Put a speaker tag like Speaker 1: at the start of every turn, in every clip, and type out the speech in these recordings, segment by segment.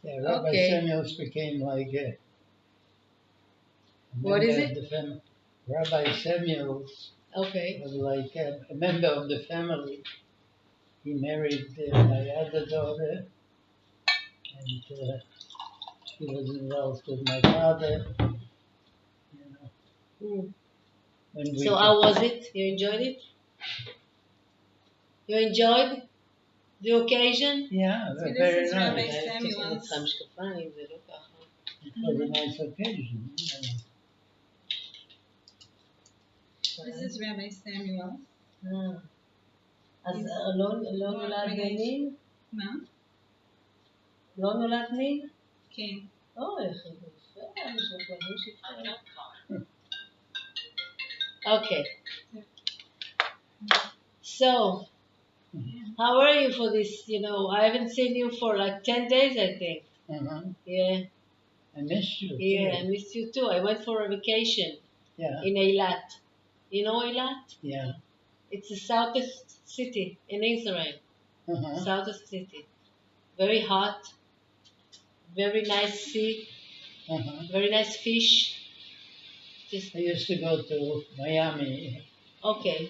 Speaker 1: Yeah, Rabbi
Speaker 2: Okay.
Speaker 1: Samuels became like a
Speaker 2: What
Speaker 1: member
Speaker 2: is
Speaker 1: of
Speaker 2: it?
Speaker 1: the family. Rabbi Samuels
Speaker 2: Okay.
Speaker 1: was like a member of the family. He married my other daughter, and he was involved with my father. You know,
Speaker 2: Mm.
Speaker 1: when we
Speaker 2: So how was it? You enjoyed it? You enjoyed the occasion?
Speaker 1: yeah,
Speaker 3: See, this
Speaker 1: very
Speaker 3: is Rabbi
Speaker 1: nice.
Speaker 3: Samuel's.
Speaker 1: It was a nice occasion.
Speaker 3: This is Rabbi Samuel.
Speaker 2: אז
Speaker 3: He's
Speaker 2: לא
Speaker 3: born
Speaker 2: נולד
Speaker 3: בן-
Speaker 2: נין?
Speaker 3: מה?
Speaker 2: לא נולד נין?
Speaker 3: כן.
Speaker 2: איך יפה, לבוש יפה. Okay. So, how are you for this? You know, I haven't seen you for like 10 days, I think.
Speaker 1: Uh-huh.
Speaker 2: Yeah.
Speaker 1: I missed you.
Speaker 2: Yeah,
Speaker 1: too.
Speaker 2: I missed you too. I went for a vacation
Speaker 1: Yeah.
Speaker 2: in Eilat. You know Eilat?
Speaker 1: Yeah.
Speaker 2: It's the southest city in Israel.
Speaker 1: Uh-huh.
Speaker 2: Southest city. Very hot. Very nice sea.
Speaker 1: Uh-huh.
Speaker 2: Very nice fish. Just
Speaker 1: I used to go to Miami.
Speaker 2: okay.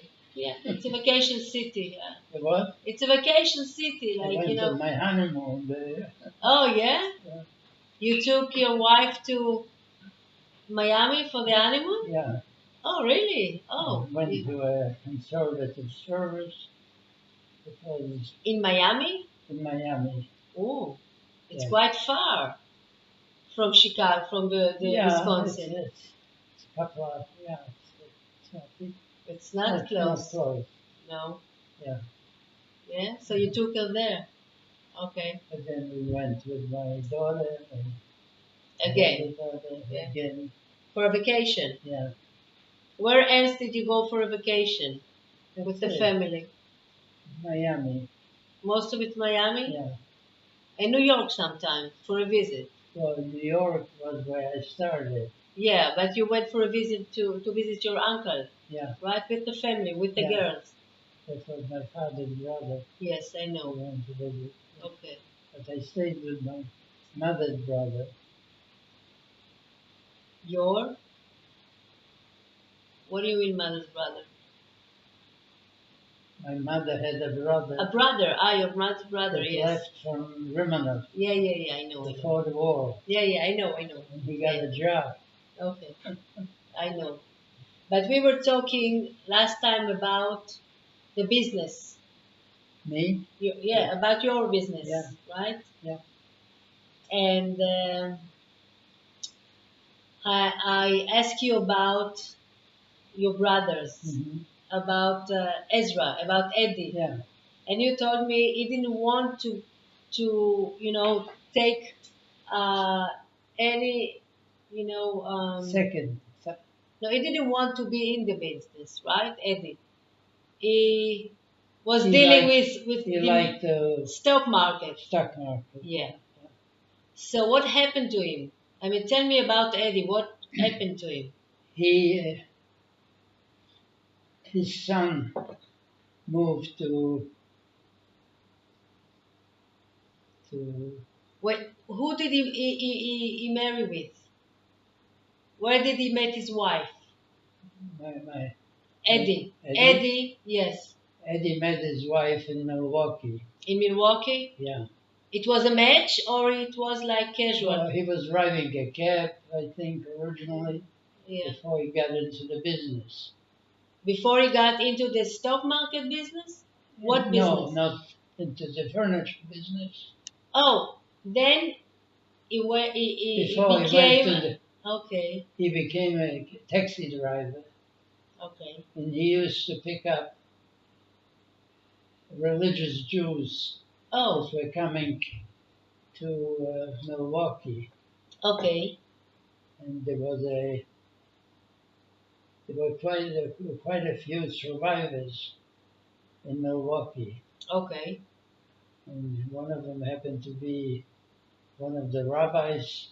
Speaker 2: Yeah, it's a vacation city.
Speaker 1: The what?
Speaker 2: It's a vacation city,
Speaker 1: I
Speaker 2: like
Speaker 1: went
Speaker 2: you know.
Speaker 1: to my honeymoon there.
Speaker 2: Oh yeah?
Speaker 1: Yeah.
Speaker 2: You took your wife to Miami for the honeymoon?
Speaker 1: Yeah.
Speaker 2: Oh really? Oh.
Speaker 1: I went to a conservative service. It was
Speaker 2: In Miami?
Speaker 1: in Miami.
Speaker 2: Oh, it's
Speaker 1: Yeah.
Speaker 2: quite far from Chicago, from the
Speaker 1: Yeah,
Speaker 2: Wisconsin.
Speaker 1: it's a couple of, yeah, it's not big.
Speaker 2: It's not close.
Speaker 1: Not close.
Speaker 2: No.
Speaker 1: Yeah.
Speaker 2: Yeah. So you took her there. Okay.
Speaker 1: But then we went with my daughter and
Speaker 2: Again.
Speaker 1: my other daughter
Speaker 2: Yeah.
Speaker 1: again.
Speaker 2: For a vacation.
Speaker 1: Yeah.
Speaker 2: Where else did you go for a vacation with the
Speaker 1: That's it.
Speaker 2: family?
Speaker 1: Miami.
Speaker 2: Most of it Miami?
Speaker 1: Yeah.
Speaker 2: And New York sometimes for a visit.
Speaker 1: Well, New York was where I started.
Speaker 2: Yeah, but you went for a visit to visit your uncle,
Speaker 1: Yeah.
Speaker 2: right? With the family, with the
Speaker 1: Yeah.
Speaker 2: girls.
Speaker 1: That was my father's brother.
Speaker 2: Yes, I
Speaker 1: I
Speaker 2: know.
Speaker 1: went to visit.
Speaker 2: Okay.
Speaker 1: But I stayed with my mother's brother.
Speaker 2: Your? What do you mean, mother's brother?
Speaker 1: My mother had a brother
Speaker 2: A brother. Ah, your mother's brother.
Speaker 1: that
Speaker 2: Yes.
Speaker 1: left from Romanov
Speaker 2: Yeah. I know. I know.
Speaker 1: before the war.
Speaker 2: Yeah. I know.
Speaker 1: And he got a job.
Speaker 2: Okay. I know. But we were talking last time about the business.
Speaker 1: Me?
Speaker 2: Yeah, about your business,
Speaker 1: Yeah.
Speaker 2: right?
Speaker 1: Yeah.
Speaker 2: And I asked you about your brothers,
Speaker 1: Mm-hmm.
Speaker 2: about Ezra, about Eddie,
Speaker 1: Yeah.
Speaker 2: and you told me he didn't want to take any,
Speaker 1: Second.
Speaker 2: no, he didn't want to be in the business, right, Eddie? He was
Speaker 1: He
Speaker 2: dealing
Speaker 1: liked-
Speaker 2: with
Speaker 1: He
Speaker 2: the
Speaker 1: liked the
Speaker 2: stock market.
Speaker 1: stock market.
Speaker 2: Yeah. So what happened to him? I mean, tell me about Eddie. What happened to him?
Speaker 1: He, his son moved to
Speaker 2: Wait, who did he marry with? Where did he meet his wife?
Speaker 1: my
Speaker 2: Eddie.
Speaker 1: Eddie?
Speaker 2: Eddie, yes.
Speaker 1: Eddie met his wife in Milwaukee.
Speaker 2: In Milwaukee?
Speaker 1: Yeah.
Speaker 2: It was a match or it was like casual?
Speaker 1: Well, he was driving a cab, I think, originally,
Speaker 2: Yeah.
Speaker 1: before he got into the business.
Speaker 2: Before he got into the stock market business? What
Speaker 1: No,
Speaker 2: business?
Speaker 1: not into the furniture business.
Speaker 2: Oh, then he
Speaker 1: Before
Speaker 2: became.
Speaker 1: he went to
Speaker 2: Okay.
Speaker 1: he became a taxi driver,
Speaker 2: Okay.
Speaker 1: and he used to pick up religious Jews
Speaker 2: Oh,
Speaker 1: that were coming to Milwaukee,
Speaker 2: okay.
Speaker 1: and there were quite a few survivors in Milwaukee,
Speaker 2: Okay.
Speaker 1: and one of them happened to be one of the rabbis.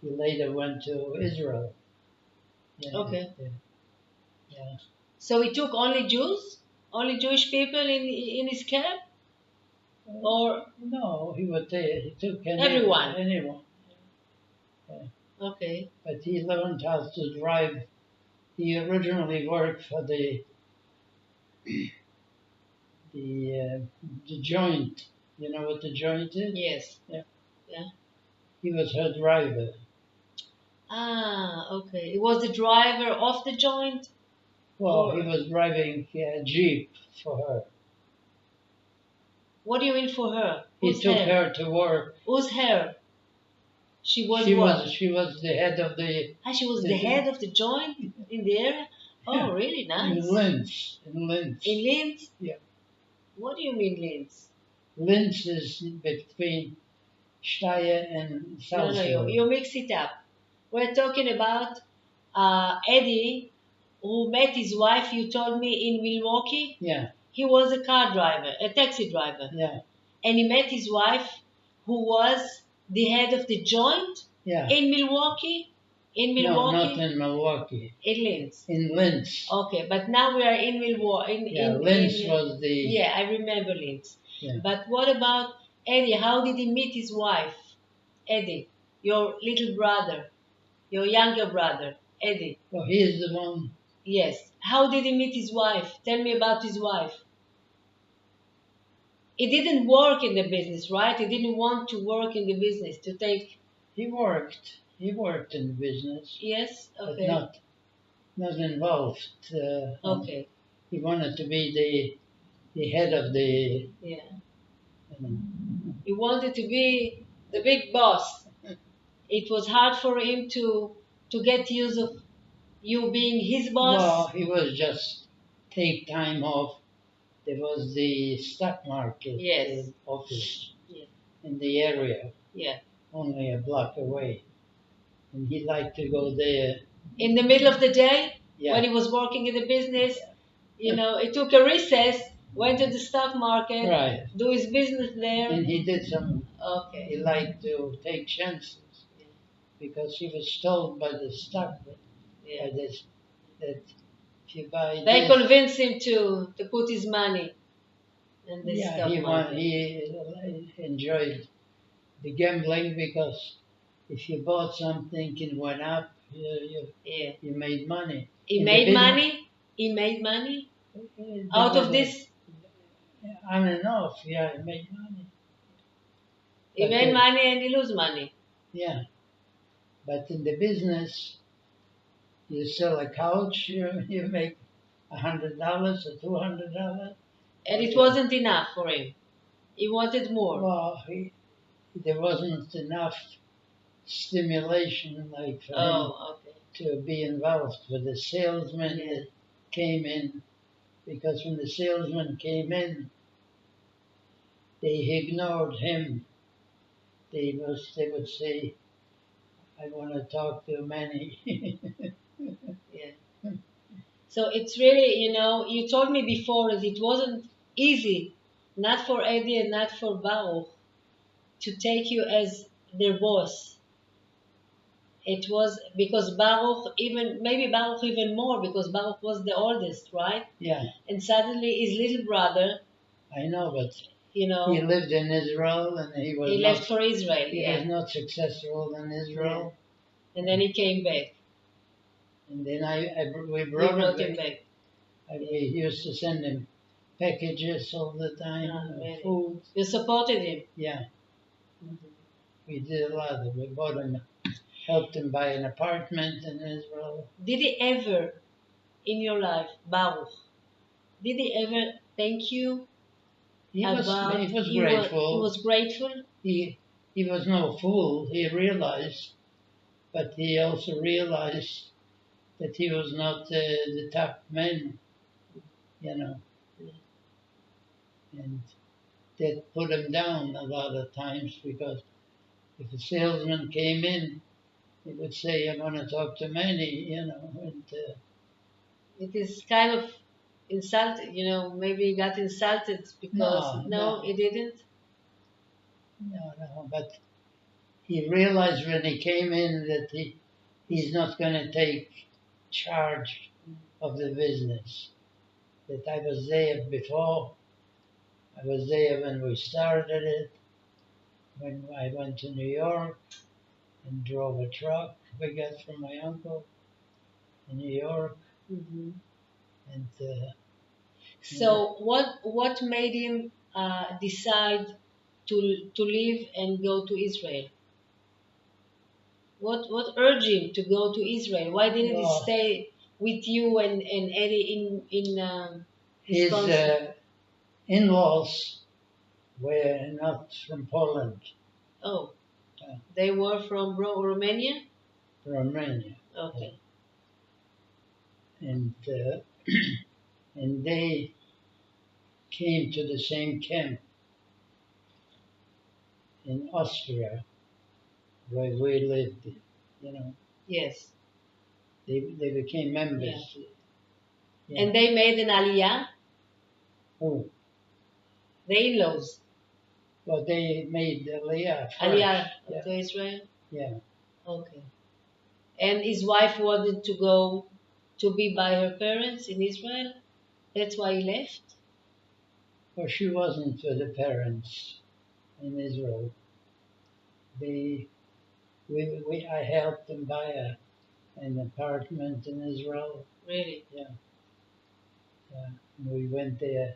Speaker 1: He later went to Israel. Yeah,
Speaker 2: Okay.
Speaker 1: Yeah.
Speaker 2: So he took only Jews? Only Jewish people in his camp? Or
Speaker 1: No, he took
Speaker 2: Everyone.
Speaker 1: anyone.
Speaker 2: okay,
Speaker 1: But he learned how to drive. He originally worked for the joint. You know what the joint is?
Speaker 2: yes.
Speaker 1: He was her driver.
Speaker 2: Ah, okay. It was the driver of the joint?
Speaker 1: Well,
Speaker 2: Or-
Speaker 1: he was driving a jeep for her.
Speaker 2: What do you mean for her?
Speaker 1: He
Speaker 2: Who's
Speaker 1: took
Speaker 2: her?
Speaker 1: her to work.
Speaker 2: Who's her? She was
Speaker 1: she
Speaker 2: what?
Speaker 1: was the head of the
Speaker 2: She was the head of the joint in the area? Oh, really nice.
Speaker 1: in Linz. In Linz.
Speaker 2: In Linz?
Speaker 1: Yeah.
Speaker 2: What do you mean Linz?
Speaker 1: Linz is between Steyr and
Speaker 2: No,
Speaker 1: Salzburg.
Speaker 2: you mix it up. We're talking about Eddie, who met his wife, you told me, in Milwaukee.
Speaker 1: Yeah,
Speaker 2: He was a car driver, a taxi driver.
Speaker 1: yeah,
Speaker 2: And he met his wife, who was the head of the joint
Speaker 1: yeah.
Speaker 2: in Milwaukee. In
Speaker 1: No,
Speaker 2: Milwaukee?
Speaker 1: not in Milwaukee.
Speaker 2: In Linz.
Speaker 1: In Linz.
Speaker 2: Okay, but now we are in Milwaukee.
Speaker 1: Linz was the.
Speaker 2: Yeah, I remember Linz.
Speaker 1: Yeah.
Speaker 2: But what about Eddie? How did he meet his wife? Eddie, your little brother, your younger brother, Eddie.
Speaker 1: Well, he is the one.
Speaker 2: Yes. How did he meet his wife? Tell me about his wife. He didn't work in the business, right? He didn't want to work in the business, to take.
Speaker 1: He worked. He worked in business,
Speaker 2: Yes?
Speaker 1: but
Speaker 2: Okay.
Speaker 1: not involved.
Speaker 2: Okay.
Speaker 1: He wanted to be the head of the.
Speaker 2: Yeah.
Speaker 1: You know,
Speaker 2: He wanted to be the big boss. It was hard for him to get use of you being his boss.
Speaker 1: Well, he was just take time off. There was the stock market
Speaker 2: Yes.
Speaker 1: office
Speaker 2: Yeah.
Speaker 1: in the area,
Speaker 2: Yeah.
Speaker 1: only a block away. And he liked to go there.
Speaker 2: In the middle of the day,
Speaker 1: Yeah.
Speaker 2: when he was working in the business, he took a recess, went to the stock market,
Speaker 1: Right.
Speaker 2: do his business there.
Speaker 1: And he did some,
Speaker 2: Okay.
Speaker 1: he liked to take chances because he was told by the stock,
Speaker 2: Yeah.
Speaker 1: by this, that if you buy
Speaker 2: They
Speaker 1: this,
Speaker 2: convinced him to put his money in the
Speaker 1: yeah,
Speaker 2: stock market.
Speaker 1: he enjoyed the gambling because if you bought something and went up,
Speaker 2: Yeah.
Speaker 1: you made money.
Speaker 2: He
Speaker 1: In the
Speaker 2: made
Speaker 1: business-
Speaker 2: money. He made money
Speaker 1: There
Speaker 2: out of
Speaker 1: was
Speaker 2: this.
Speaker 1: on and off, yeah, he made money.
Speaker 2: He
Speaker 1: But
Speaker 2: made
Speaker 1: the-
Speaker 2: money and he lose money.
Speaker 1: Yeah, but in the business, you sell a couch, you make $100 or $200.
Speaker 2: And it wasn't enough for him. He wanted more.
Speaker 1: Well, there wasn't enough stimulation like for him
Speaker 2: Oh, okay.
Speaker 1: to be involved with the salesman
Speaker 2: Yeah.
Speaker 1: that came in, because when the salesman came in, they ignored him. They would say, "I want to talk to Manny."
Speaker 2: Yeah. So it's really, you told me before that it wasn't easy, not for Eddie and not for Baruch, to take you as their boss. It was because Baruch, maybe Baruch even more, because Baruch was the oldest, right?
Speaker 1: Yeah,
Speaker 2: And suddenly his little brother,
Speaker 1: I know, but
Speaker 2: he
Speaker 1: he lived in Israel and he was not,
Speaker 2: left for Israel,
Speaker 1: he was not successful in Israel.
Speaker 2: And then he came back.
Speaker 1: And then we
Speaker 2: We
Speaker 1: brought
Speaker 2: brought
Speaker 1: him
Speaker 2: him
Speaker 1: back.
Speaker 2: back.
Speaker 1: We used to send him packages all the time,
Speaker 2: really?
Speaker 1: food.
Speaker 2: You supported him.
Speaker 1: Yeah, we did a lot. We bought him, helped him buy an apartment in Israel.
Speaker 2: Did he ever, in your life, Baruch, did he ever thank you
Speaker 1: He was
Speaker 2: about?
Speaker 1: grateful.
Speaker 2: He was grateful.
Speaker 1: He was no fool. He realized, but he also realized that he was not the top man, and that put him down a lot of times, because if a salesman came in, he would say, "I want to talk to Manny," and
Speaker 2: It is kind of insulted, maybe he got insulted because,
Speaker 1: No.
Speaker 2: he didn't.
Speaker 1: no, but he realized when he came in that he's not going to take charge of the business. That I was there before. I was there when we started it, when I went to New York and drove a truck we got from my uncle in New York.
Speaker 2: Hmm.
Speaker 1: And
Speaker 2: So what made him decide to leave and go to Israel? What urged him to go to Israel? Why didn't he
Speaker 1: well,
Speaker 2: stay with you and Eddie in
Speaker 1: his
Speaker 2: Wisconsin?
Speaker 1: in-laws were not from Poland,
Speaker 2: Oh,
Speaker 1: Yeah.
Speaker 2: they were from Romania?
Speaker 1: from Romania.
Speaker 2: Okay.
Speaker 1: And and they came to the same camp in Austria where we lived. You know,
Speaker 2: Yes.
Speaker 1: they became members. Yeah.
Speaker 2: And they made an aliyah,
Speaker 1: Oh,
Speaker 2: the in-laws,
Speaker 1: well, they made Aliyah first.
Speaker 2: aliyah
Speaker 1: Yeah.
Speaker 2: to Israel?
Speaker 1: Yeah.
Speaker 2: Okay. And his wife wanted to go to be by her parents in Israel? That's why he left?
Speaker 1: Well, she wasn't with the parents in Israel. They, I helped them buy an apartment in Israel.
Speaker 2: Really?
Speaker 1: Yeah. We went there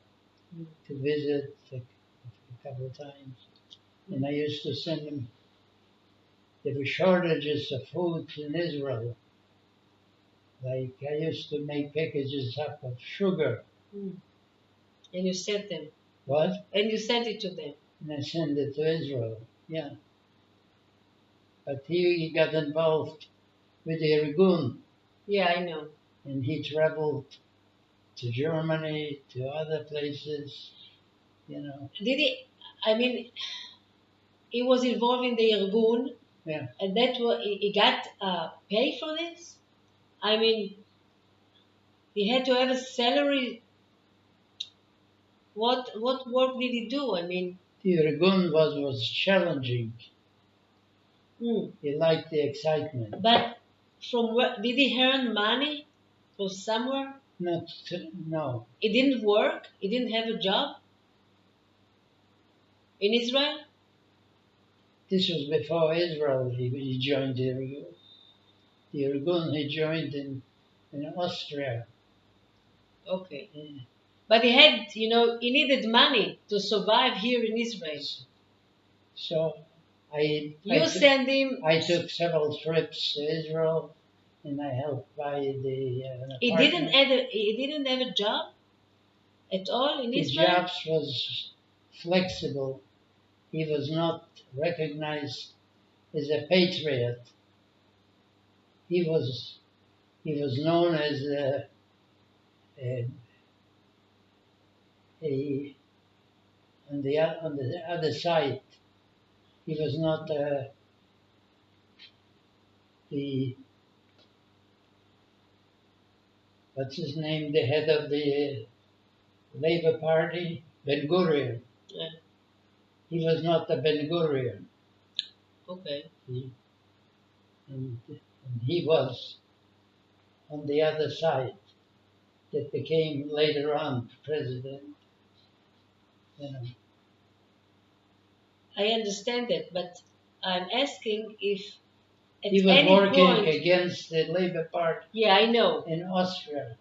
Speaker 2: Mm.
Speaker 1: to visit a couple of times. And I used to send them, there were shortages of food in Israel. Like I used to make packages up of sugar.
Speaker 2: Mm. And you sent them?
Speaker 1: What?
Speaker 2: And you sent it to them?
Speaker 1: And I sent it to Israel. Yeah. But he got involved with the Irgun,
Speaker 2: Yeah, I know.
Speaker 1: and he traveled to Germany, to other places, you know.
Speaker 2: Did he, I mean, he was involved in the Irgun,
Speaker 1: Yeah.
Speaker 2: and that was, he got paid for this? I mean, he had to have a salary. What work did he do? I mean,
Speaker 1: The Irgun was challenging.
Speaker 2: mm.
Speaker 1: He liked the excitement.
Speaker 2: But from where did he earn money from somewhere?
Speaker 1: No.
Speaker 2: He didn't work. He didn't have a job in Israel.
Speaker 1: This was before Israel. He joined the Irgun. The Irgun he joined in Austria.
Speaker 2: Okay,
Speaker 1: Yeah.
Speaker 2: but he had, he needed money to survive here in Israel.
Speaker 1: So I
Speaker 2: I
Speaker 1: took several trips to Israel, and I helped buy an
Speaker 2: He
Speaker 1: apartment.
Speaker 2: didn't have a job at all in
Speaker 1: His
Speaker 2: Israel.
Speaker 1: jobs was flexible. He was not recognized as a patriot. He was known as a on the other side. He was not the what's his name, the head of the Labour Party, Ben Gurion.
Speaker 2: Yeah.
Speaker 1: He was not the Ben Gurion.
Speaker 2: Okay.
Speaker 1: And he was on the other side that became later on president. You know.
Speaker 2: I understand that, but I'm asking if at
Speaker 1: He was
Speaker 2: any
Speaker 1: working
Speaker 2: point.
Speaker 1: against the Labour Party
Speaker 2: Yeah, I know.
Speaker 1: in Austria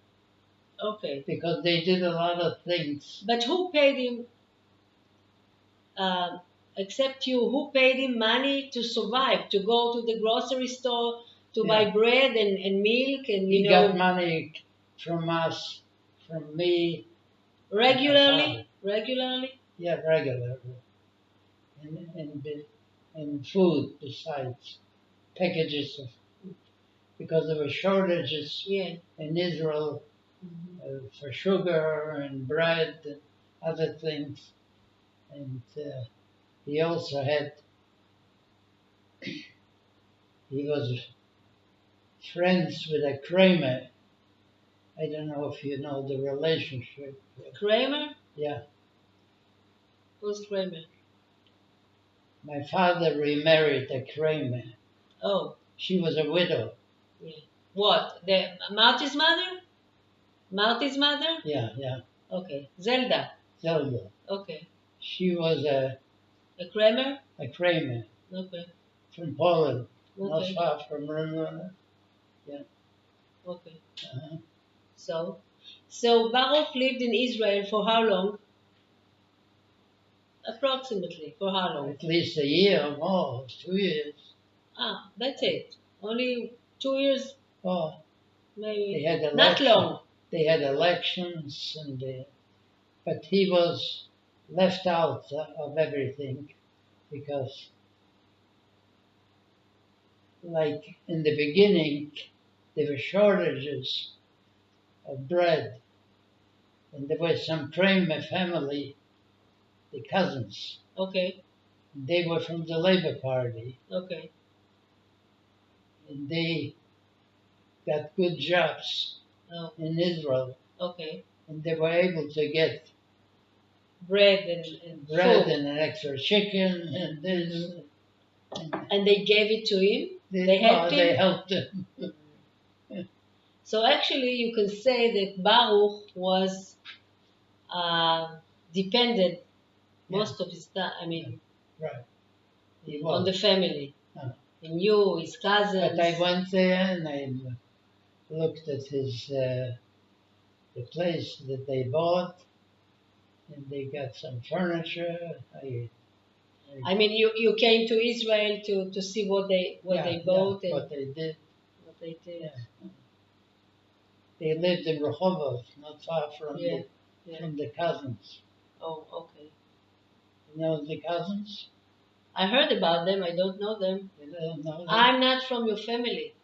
Speaker 2: Okay.
Speaker 1: because they did a lot of things.
Speaker 2: But who paid him, except you, who paid him money to survive, to go to the grocery store, to buy bread and milk and,
Speaker 1: He got money from us, from me.
Speaker 2: regularly?
Speaker 1: Yeah, regularly. And food besides, packages of food. Because there were shortages
Speaker 2: Yeah.
Speaker 1: in Israel for sugar and bread and other things. And he also he was friends with a Kramer. I don't know if you know the relationship.
Speaker 2: Kramer?
Speaker 1: Yeah.
Speaker 2: Who's Kramer?
Speaker 1: My father remarried a Kramer.
Speaker 2: Oh.
Speaker 1: She was a widow.
Speaker 2: Yeah. What? Marty's mother? Marty's mother?
Speaker 1: Yeah.
Speaker 2: Okay. Zelda.
Speaker 1: Zelda.
Speaker 2: Okay.
Speaker 1: She was
Speaker 2: A Kramer?
Speaker 1: a Kramer
Speaker 2: Okay.
Speaker 1: from Poland, not
Speaker 2: Okay.
Speaker 1: far from Ramona.
Speaker 2: Okay.
Speaker 1: Uh-huh.
Speaker 2: So Baruch lived in Israel for how long? Approximately for how long?
Speaker 1: At least a year or more, 2 years.
Speaker 2: Ah, that's it. Only 2 years,
Speaker 1: Oh,
Speaker 2: maybe.
Speaker 1: they had
Speaker 2: Not
Speaker 1: elections.
Speaker 2: long.
Speaker 1: They had elections, but he was left out of everything because, like in the beginning, there were shortages of bread, and there was some Kramer family, the cousins.
Speaker 2: Okay.
Speaker 1: They were from the Labour Party,
Speaker 2: Okay.
Speaker 1: and they got good jobs
Speaker 2: Oh,
Speaker 1: in Israel,
Speaker 2: okay.
Speaker 1: and they were able to get
Speaker 2: Bread and
Speaker 1: bread
Speaker 2: food.
Speaker 1: and an extra chicken and this.
Speaker 2: And they gave it to him? They
Speaker 1: Well,
Speaker 2: helped
Speaker 1: they
Speaker 2: him?
Speaker 1: helped him.
Speaker 2: So actually, you can say that Baruch was dependent most of his time,
Speaker 1: Right. He
Speaker 2: on the
Speaker 1: was.
Speaker 2: family. And you, his cousins.
Speaker 1: But I went there and I looked at the place that they bought, and they got some furniture.
Speaker 2: You came to Israel to see what they bought and
Speaker 1: what they did.
Speaker 2: what they did.
Speaker 1: Yeah. They lived in Rehovot, not far from
Speaker 2: Yeah.
Speaker 1: from the cousins.
Speaker 2: Oh, okay.
Speaker 1: You know the cousins?
Speaker 2: I heard about them. I don't know them.
Speaker 1: You don't know them?
Speaker 2: I'm not from your family.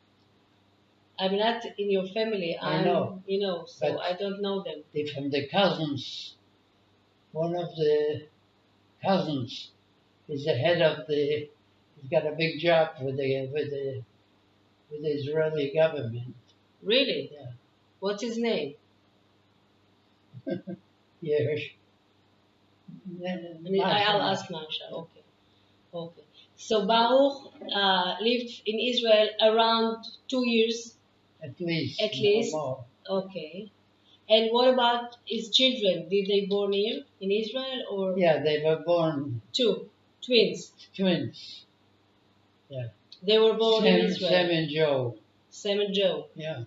Speaker 2: I'm not in your family.
Speaker 1: I know.
Speaker 2: So
Speaker 1: But
Speaker 2: I don't know them.
Speaker 1: from the cousins. One of the cousins is the head of the. He's got a big job with the Israeli government.
Speaker 2: Really?
Speaker 1: Yeah.
Speaker 2: What's his name?
Speaker 1: Yes.
Speaker 2: I'll ask Marsha. Okay. Okay. So Baruch lived in Israel around 2 years.
Speaker 1: At least.
Speaker 2: At least.
Speaker 1: More.
Speaker 2: Okay. And what about his children? Did they born here in Israel or?
Speaker 1: Yeah, they were born
Speaker 2: Two twins.
Speaker 1: twins. Yeah.
Speaker 2: They were born in Israel.
Speaker 1: Sam and Joe.
Speaker 2: Sam and Joe.
Speaker 1: Yeah.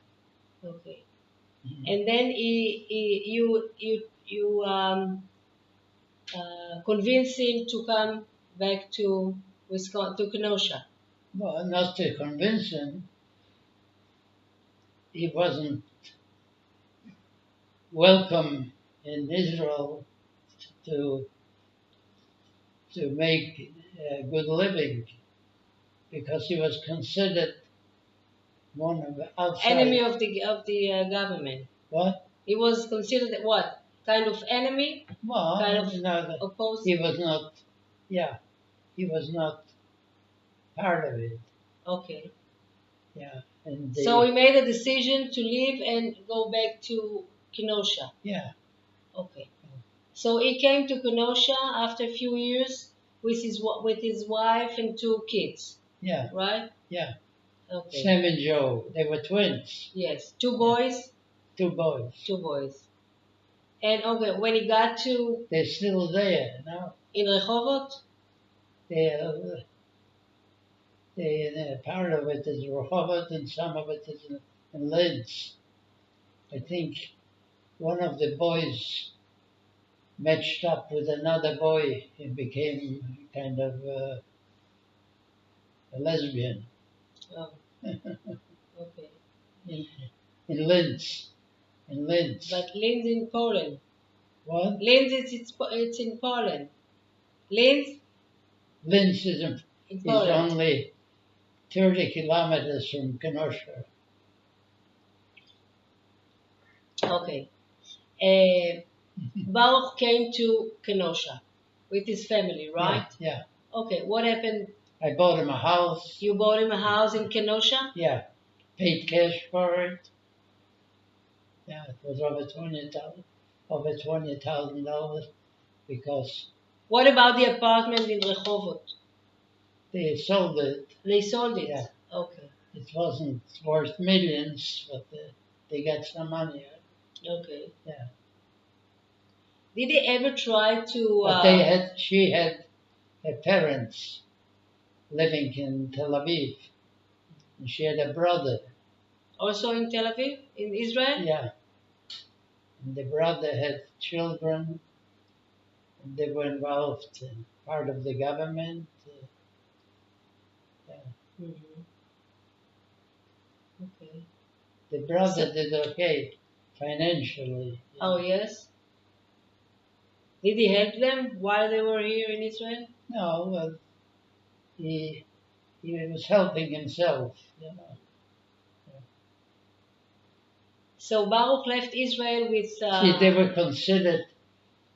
Speaker 2: Okay.
Speaker 1: Mm-hmm.
Speaker 2: And then you convinced him to come back to Wisconsin, to Kenosha.
Speaker 1: Well, not to convince him. He wasn't welcome in Israel to make a good living because he was considered one of the outside.
Speaker 2: Enemy of the government.
Speaker 1: What?
Speaker 2: He was considered what kind of enemy?
Speaker 1: Well,
Speaker 2: kind of opposed.
Speaker 1: He was not. Yeah, he was not part of it.
Speaker 2: Okay.
Speaker 1: Yeah, and
Speaker 2: so he made a decision to leave and go back to Kenosha.
Speaker 1: Yeah.
Speaker 2: Okay. So he came to Kenosha after a few years with his wife and 2 kids.
Speaker 1: Yeah.
Speaker 2: Right?
Speaker 1: Yeah.
Speaker 2: Okay.
Speaker 1: Sam and Joe, they were twins.
Speaker 2: Yes. 2 boys?
Speaker 1: 2 boys.
Speaker 2: 2 boys. And okay, when he got to...
Speaker 1: They're still there now.
Speaker 2: In Rehovot?
Speaker 1: Part of it is Rehovot and some of it is in Linz. I think one of the boys matched up with another boy and became kind of a lesbian.
Speaker 2: Oh. Okay.
Speaker 1: In Linz. In Linz.
Speaker 2: But Linz in Poland.
Speaker 1: What?
Speaker 2: Linz, it's in Poland. Linz?
Speaker 1: Linz is
Speaker 2: Poland.
Speaker 1: only 30 kilometers from Kenosha.
Speaker 2: Okay. Baruch came to Kenosha with his family, right?
Speaker 1: Yeah.
Speaker 2: Okay, what happened?
Speaker 1: I bought him a house.
Speaker 2: You bought him a house in Kenosha?
Speaker 1: Yeah. Paid cash for it. Yeah, it was over $20,000 because...
Speaker 2: What about the apartment in Rehovot?
Speaker 1: They sold it.
Speaker 2: They sold it?
Speaker 1: Yeah.
Speaker 2: Okay.
Speaker 1: It wasn't worth millions, but they got some money.
Speaker 2: Okay.
Speaker 1: Yeah.
Speaker 2: Did he ever try to?
Speaker 1: But she had her parents living in Tel Aviv. And she had a brother.
Speaker 2: Also in Tel Aviv, in Israel.
Speaker 1: Yeah. And the brother had children, and they were involved in part of the government.
Speaker 2: Mm-hmm. Okay.
Speaker 1: The brother did okay financially.
Speaker 2: Oh yes. Did he help them while they were here in Israel?
Speaker 1: No, well, he was helping himself.
Speaker 2: So Baruch left Israel with.
Speaker 1: See, they were considered,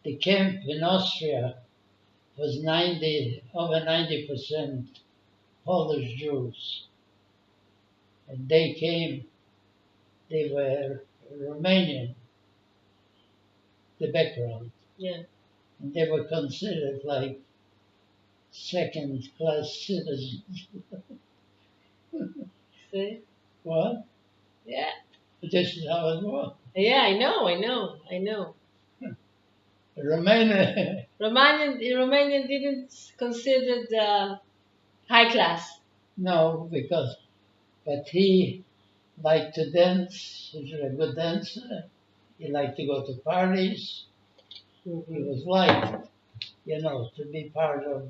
Speaker 1: the camp in Austria was over 90% Polish Jews. And they were Romanian, the background.
Speaker 2: Yeah.
Speaker 1: And they were considered like second-class citizens.
Speaker 2: See?
Speaker 1: What?
Speaker 2: Yeah.
Speaker 1: This is how it was.
Speaker 2: Yeah, I know.
Speaker 1: Romania,
Speaker 2: Romanian didn't consider the high class.
Speaker 1: no, but he liked to dance. He was a good dancer. He liked to go to parties. He was liked, to be part of.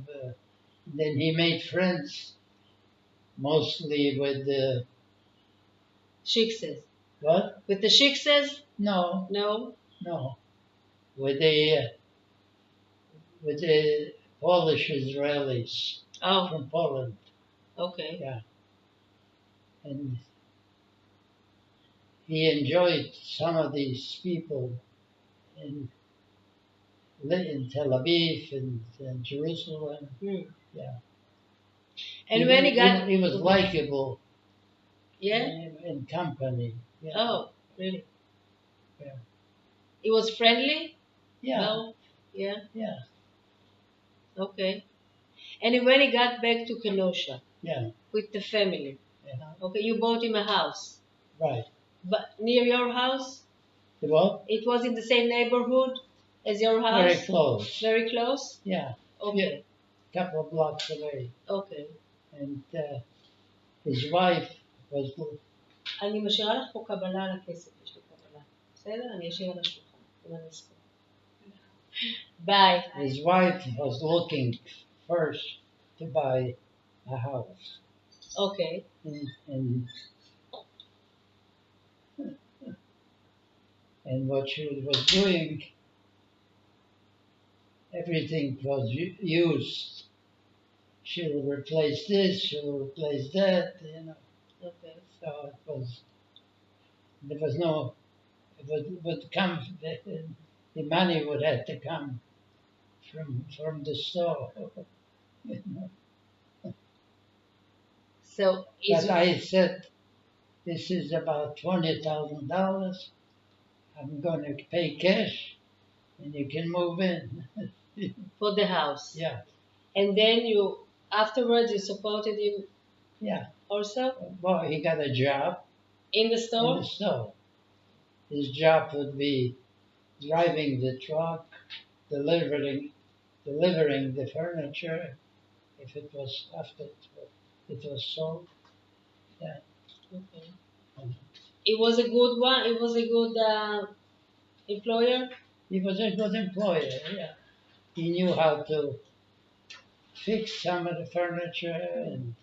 Speaker 1: Then he made friends, mostly with the
Speaker 2: Shiksas.
Speaker 1: what?
Speaker 2: With the shiksas?
Speaker 1: No,
Speaker 2: No.
Speaker 1: with the Polish Israelis
Speaker 2: Oh,
Speaker 1: from Poland.
Speaker 2: okay.
Speaker 1: Yeah, and he enjoyed some of these people in Tel Aviv and Jerusalem. Yeah.
Speaker 2: And when he got.
Speaker 1: he was likable.
Speaker 2: Yeah?
Speaker 1: In company. Yeah.
Speaker 2: Oh, really?
Speaker 1: Yeah.
Speaker 2: He was friendly?
Speaker 1: Yeah.
Speaker 2: No? Yeah?
Speaker 1: Yeah.
Speaker 2: Okay. And when he got back to Kenosha?
Speaker 1: Yeah.
Speaker 2: With the family?
Speaker 1: Yeah.
Speaker 2: Okay, you bought him a house?
Speaker 1: Right.
Speaker 2: But near your house?
Speaker 1: The what?
Speaker 2: It was in the same neighborhood as your house?
Speaker 1: Very close.
Speaker 2: Very close?
Speaker 1: Yeah.
Speaker 2: Okay.
Speaker 1: A couple of blocks away.
Speaker 2: Okay.
Speaker 1: And his wife was.
Speaker 2: אני משאירה לך פה קבלה על הכסף, יש לי קבלה. בסדר? אני אשאיר על השולחן. אם אני אזכור. Bye.
Speaker 1: His wife was looking first to buy a house.
Speaker 2: Okay.
Speaker 1: And what she was doing, everything was used. She'll replace this, she'll replace that,
Speaker 2: Okay.
Speaker 1: So there was no, it would come, the money would have to come from the store.
Speaker 2: So
Speaker 1: But I said, this is about $20,000. I'm going to pay cash, and you can move in.
Speaker 2: for the house.
Speaker 1: Yeah,
Speaker 2: And then afterwards you supported him
Speaker 1: yeah.
Speaker 2: also
Speaker 1: Well, he got a job
Speaker 2: in the
Speaker 1: in
Speaker 2: store?
Speaker 1: the store. His job would be driving the truck, delivering the furniture, if it was after it was sold. Yeah.
Speaker 2: Okay. It was a good one. It was a good employer.
Speaker 1: He was a good employer. Yeah. He knew how to fix some of the furniture, and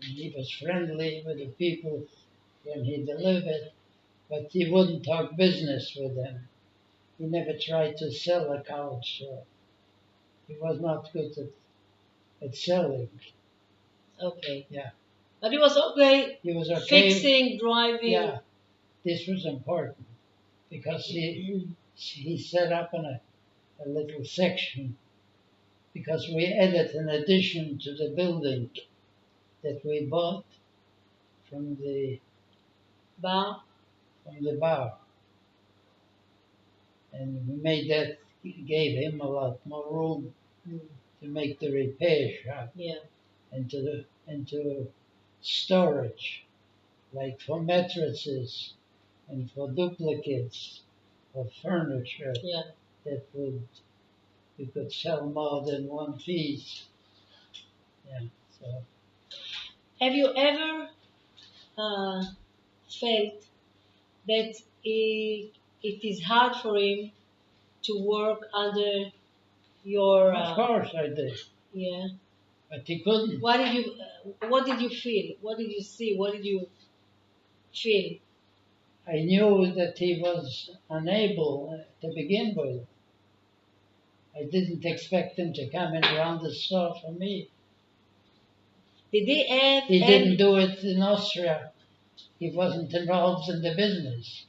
Speaker 1: he was friendly with the people when he delivered, but he wouldn't talk business with them. He never tried to sell a couch. He was not good at selling.
Speaker 2: Okay.
Speaker 1: Yeah.
Speaker 2: But it was okay.
Speaker 1: He was okay.
Speaker 2: Fixing, driving.
Speaker 1: Yeah. This was important because he set up in a little section because we added an addition to the building that we bought from the
Speaker 2: Bar.
Speaker 1: bar. And we made that, gave him a lot more room to make the repair shop.
Speaker 2: Yeah.
Speaker 1: into storage, like for mattresses and for duplicates of furniture.
Speaker 2: Yeah.
Speaker 1: that you could sell more than one piece. Yeah, so
Speaker 2: Have you ever felt that it is hard for him to work under your
Speaker 1: of course I did,
Speaker 2: yeah?
Speaker 1: but he couldn't.
Speaker 2: What did you feel? What did you see? What did you feel?
Speaker 1: I knew that he was unable to begin with. I didn't expect him to come and run the store for me.
Speaker 2: Did he have
Speaker 1: He
Speaker 2: any,
Speaker 1: didn't do it in Austria. He wasn't involved in the business.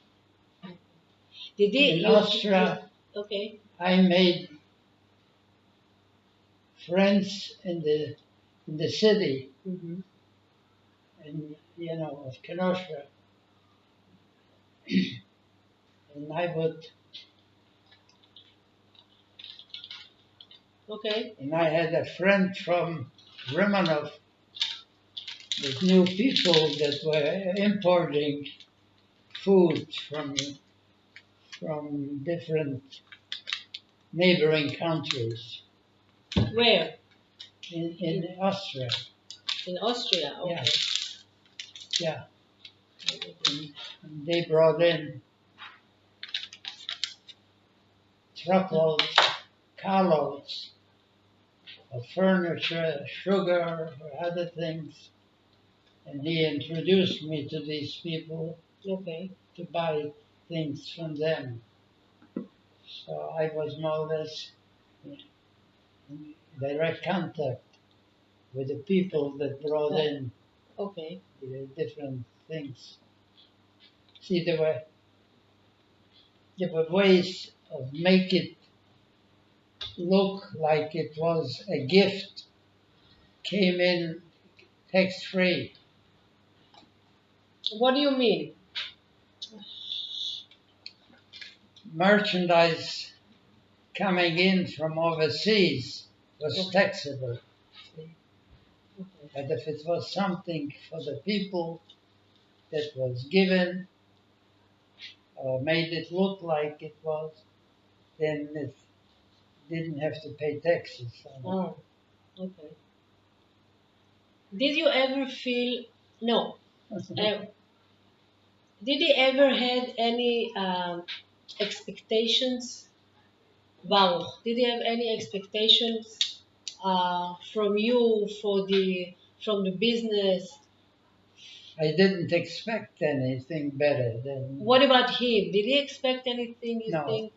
Speaker 2: did he
Speaker 1: In Austria,
Speaker 2: okay.
Speaker 1: I made friends in the city,
Speaker 2: Mm-hmm.
Speaker 1: and of Kenosha, and
Speaker 2: Okay.
Speaker 1: I had a friend from Romanov with new people that were importing food from different neighboring countries
Speaker 2: Where?
Speaker 1: in Austria.
Speaker 2: In Austria. Okay.
Speaker 1: Yeah. And they brought in truckloads, carloads of furniture, sugar, or other things. And he introduced me to these people
Speaker 2: Okay.
Speaker 1: to buy things from them. So I was more or less in direct contact with the people that brought in
Speaker 2: Okay.
Speaker 1: the different things. See, there were ways of make it look like it was a gift, came in tax free.
Speaker 2: What do you mean?
Speaker 1: Merchandise coming in from overseas was
Speaker 2: Okay.
Speaker 1: taxable. See?
Speaker 2: Okay.
Speaker 1: But if it was something for the people that was given or made it look like it was, then it didn't have to pay taxes on
Speaker 2: Oh. Okay. Did you ever feel no?
Speaker 1: it.
Speaker 2: Did he ever had any expectations, Baruch? Did he have any expectations from you from the business?
Speaker 1: I didn't expect anything better than
Speaker 2: What about him? Did he expect anything? You
Speaker 1: no,
Speaker 2: think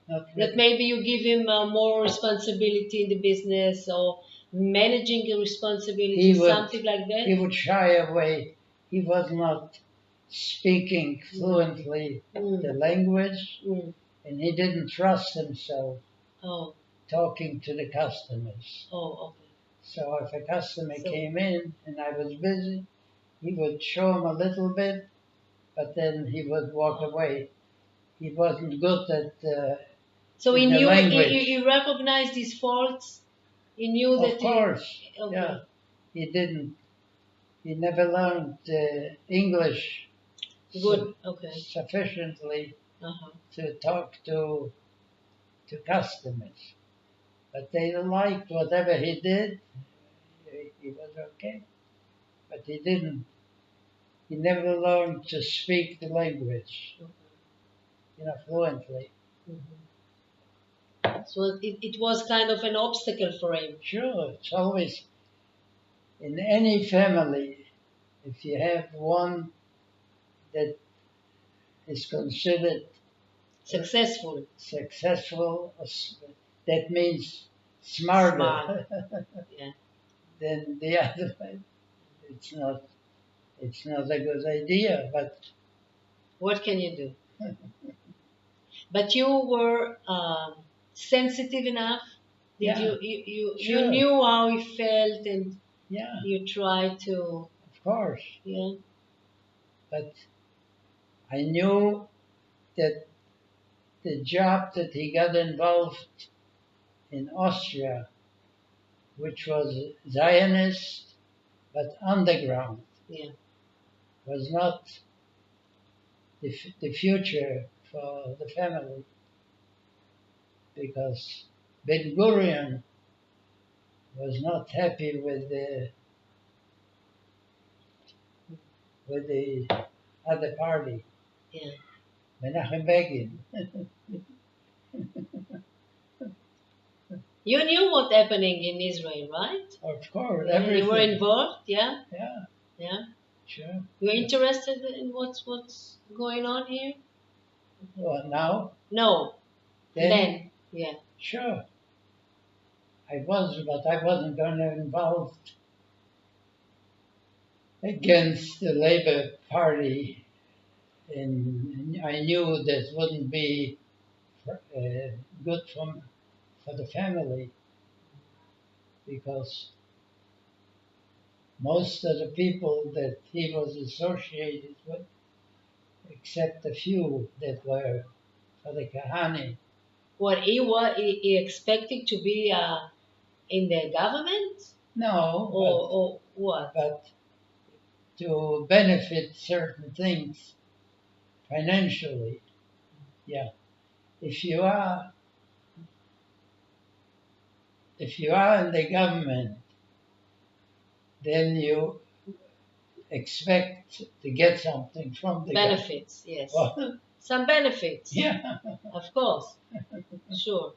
Speaker 1: not
Speaker 2: that
Speaker 1: really.
Speaker 2: maybe you give him more responsibility in the business or managing a responsibility, something like that?
Speaker 1: He would shy away. He was not speaking fluently the language,
Speaker 2: Mm.
Speaker 1: and he didn't trust himself
Speaker 2: Oh.
Speaker 1: talking to the customers.
Speaker 2: Oh. Okay.
Speaker 1: So if a customer
Speaker 2: So-
Speaker 1: came in and I was busy, he would show him a little bit, but then he would walk away. He wasn't good at
Speaker 2: So he
Speaker 1: the
Speaker 2: knew
Speaker 1: language.
Speaker 2: he recognized his faults. He knew that
Speaker 1: Of course,
Speaker 2: okay.
Speaker 1: yeah. He didn't. He never learned English
Speaker 2: Good. Okay.
Speaker 1: sufficiently
Speaker 2: Uh-huh.
Speaker 1: to talk to customers. But they liked whatever he did. He was okay. But he didn't. He never learned to speak the language, fluently.
Speaker 2: So it was kind of an obstacle for him.
Speaker 1: Sure, it's always in any family. If you have one that is considered
Speaker 2: Successful.
Speaker 1: successful, that means smarter
Speaker 2: Smart. Yeah.
Speaker 1: than the other one. It's not a good idea, but
Speaker 2: What can you do? But you were sensitive enough. Did
Speaker 1: yeah,
Speaker 2: you
Speaker 1: sure.
Speaker 2: knew how he felt and
Speaker 1: Yeah,
Speaker 2: you tried to
Speaker 1: of course.
Speaker 2: yeah.
Speaker 1: But I knew that the job that he got involved in Austria, which was Zionist but underground,
Speaker 2: Yeah.
Speaker 1: was not the future for the family. because Ben Gurion was not happy with the other party,
Speaker 2: Yeah.
Speaker 1: Menachem Begin.
Speaker 2: You knew what's happening in Israel, right?
Speaker 1: Of course,
Speaker 2: You
Speaker 1: everything.
Speaker 2: were involved, yeah?
Speaker 1: Yeah,
Speaker 2: Yeah.
Speaker 1: sure.
Speaker 2: You're interested in what's going on here?
Speaker 1: Well, now,
Speaker 2: No. Then. Yeah.
Speaker 1: sure. I was, but I wasn't going to involved against the Labour Party, and I knew that wouldn't be good for the family, because most of the people that he was associated with, except a few that were for the Kahani.
Speaker 2: What he expected to be in the government?
Speaker 1: No,
Speaker 2: Or what?
Speaker 1: but to benefit certain things financially. Yeah. If you are in the government, then you expect to get something from the
Speaker 2: Benefits, yes.
Speaker 1: government.
Speaker 2: Some benefits.
Speaker 1: Yeah.
Speaker 2: Of course. Sure.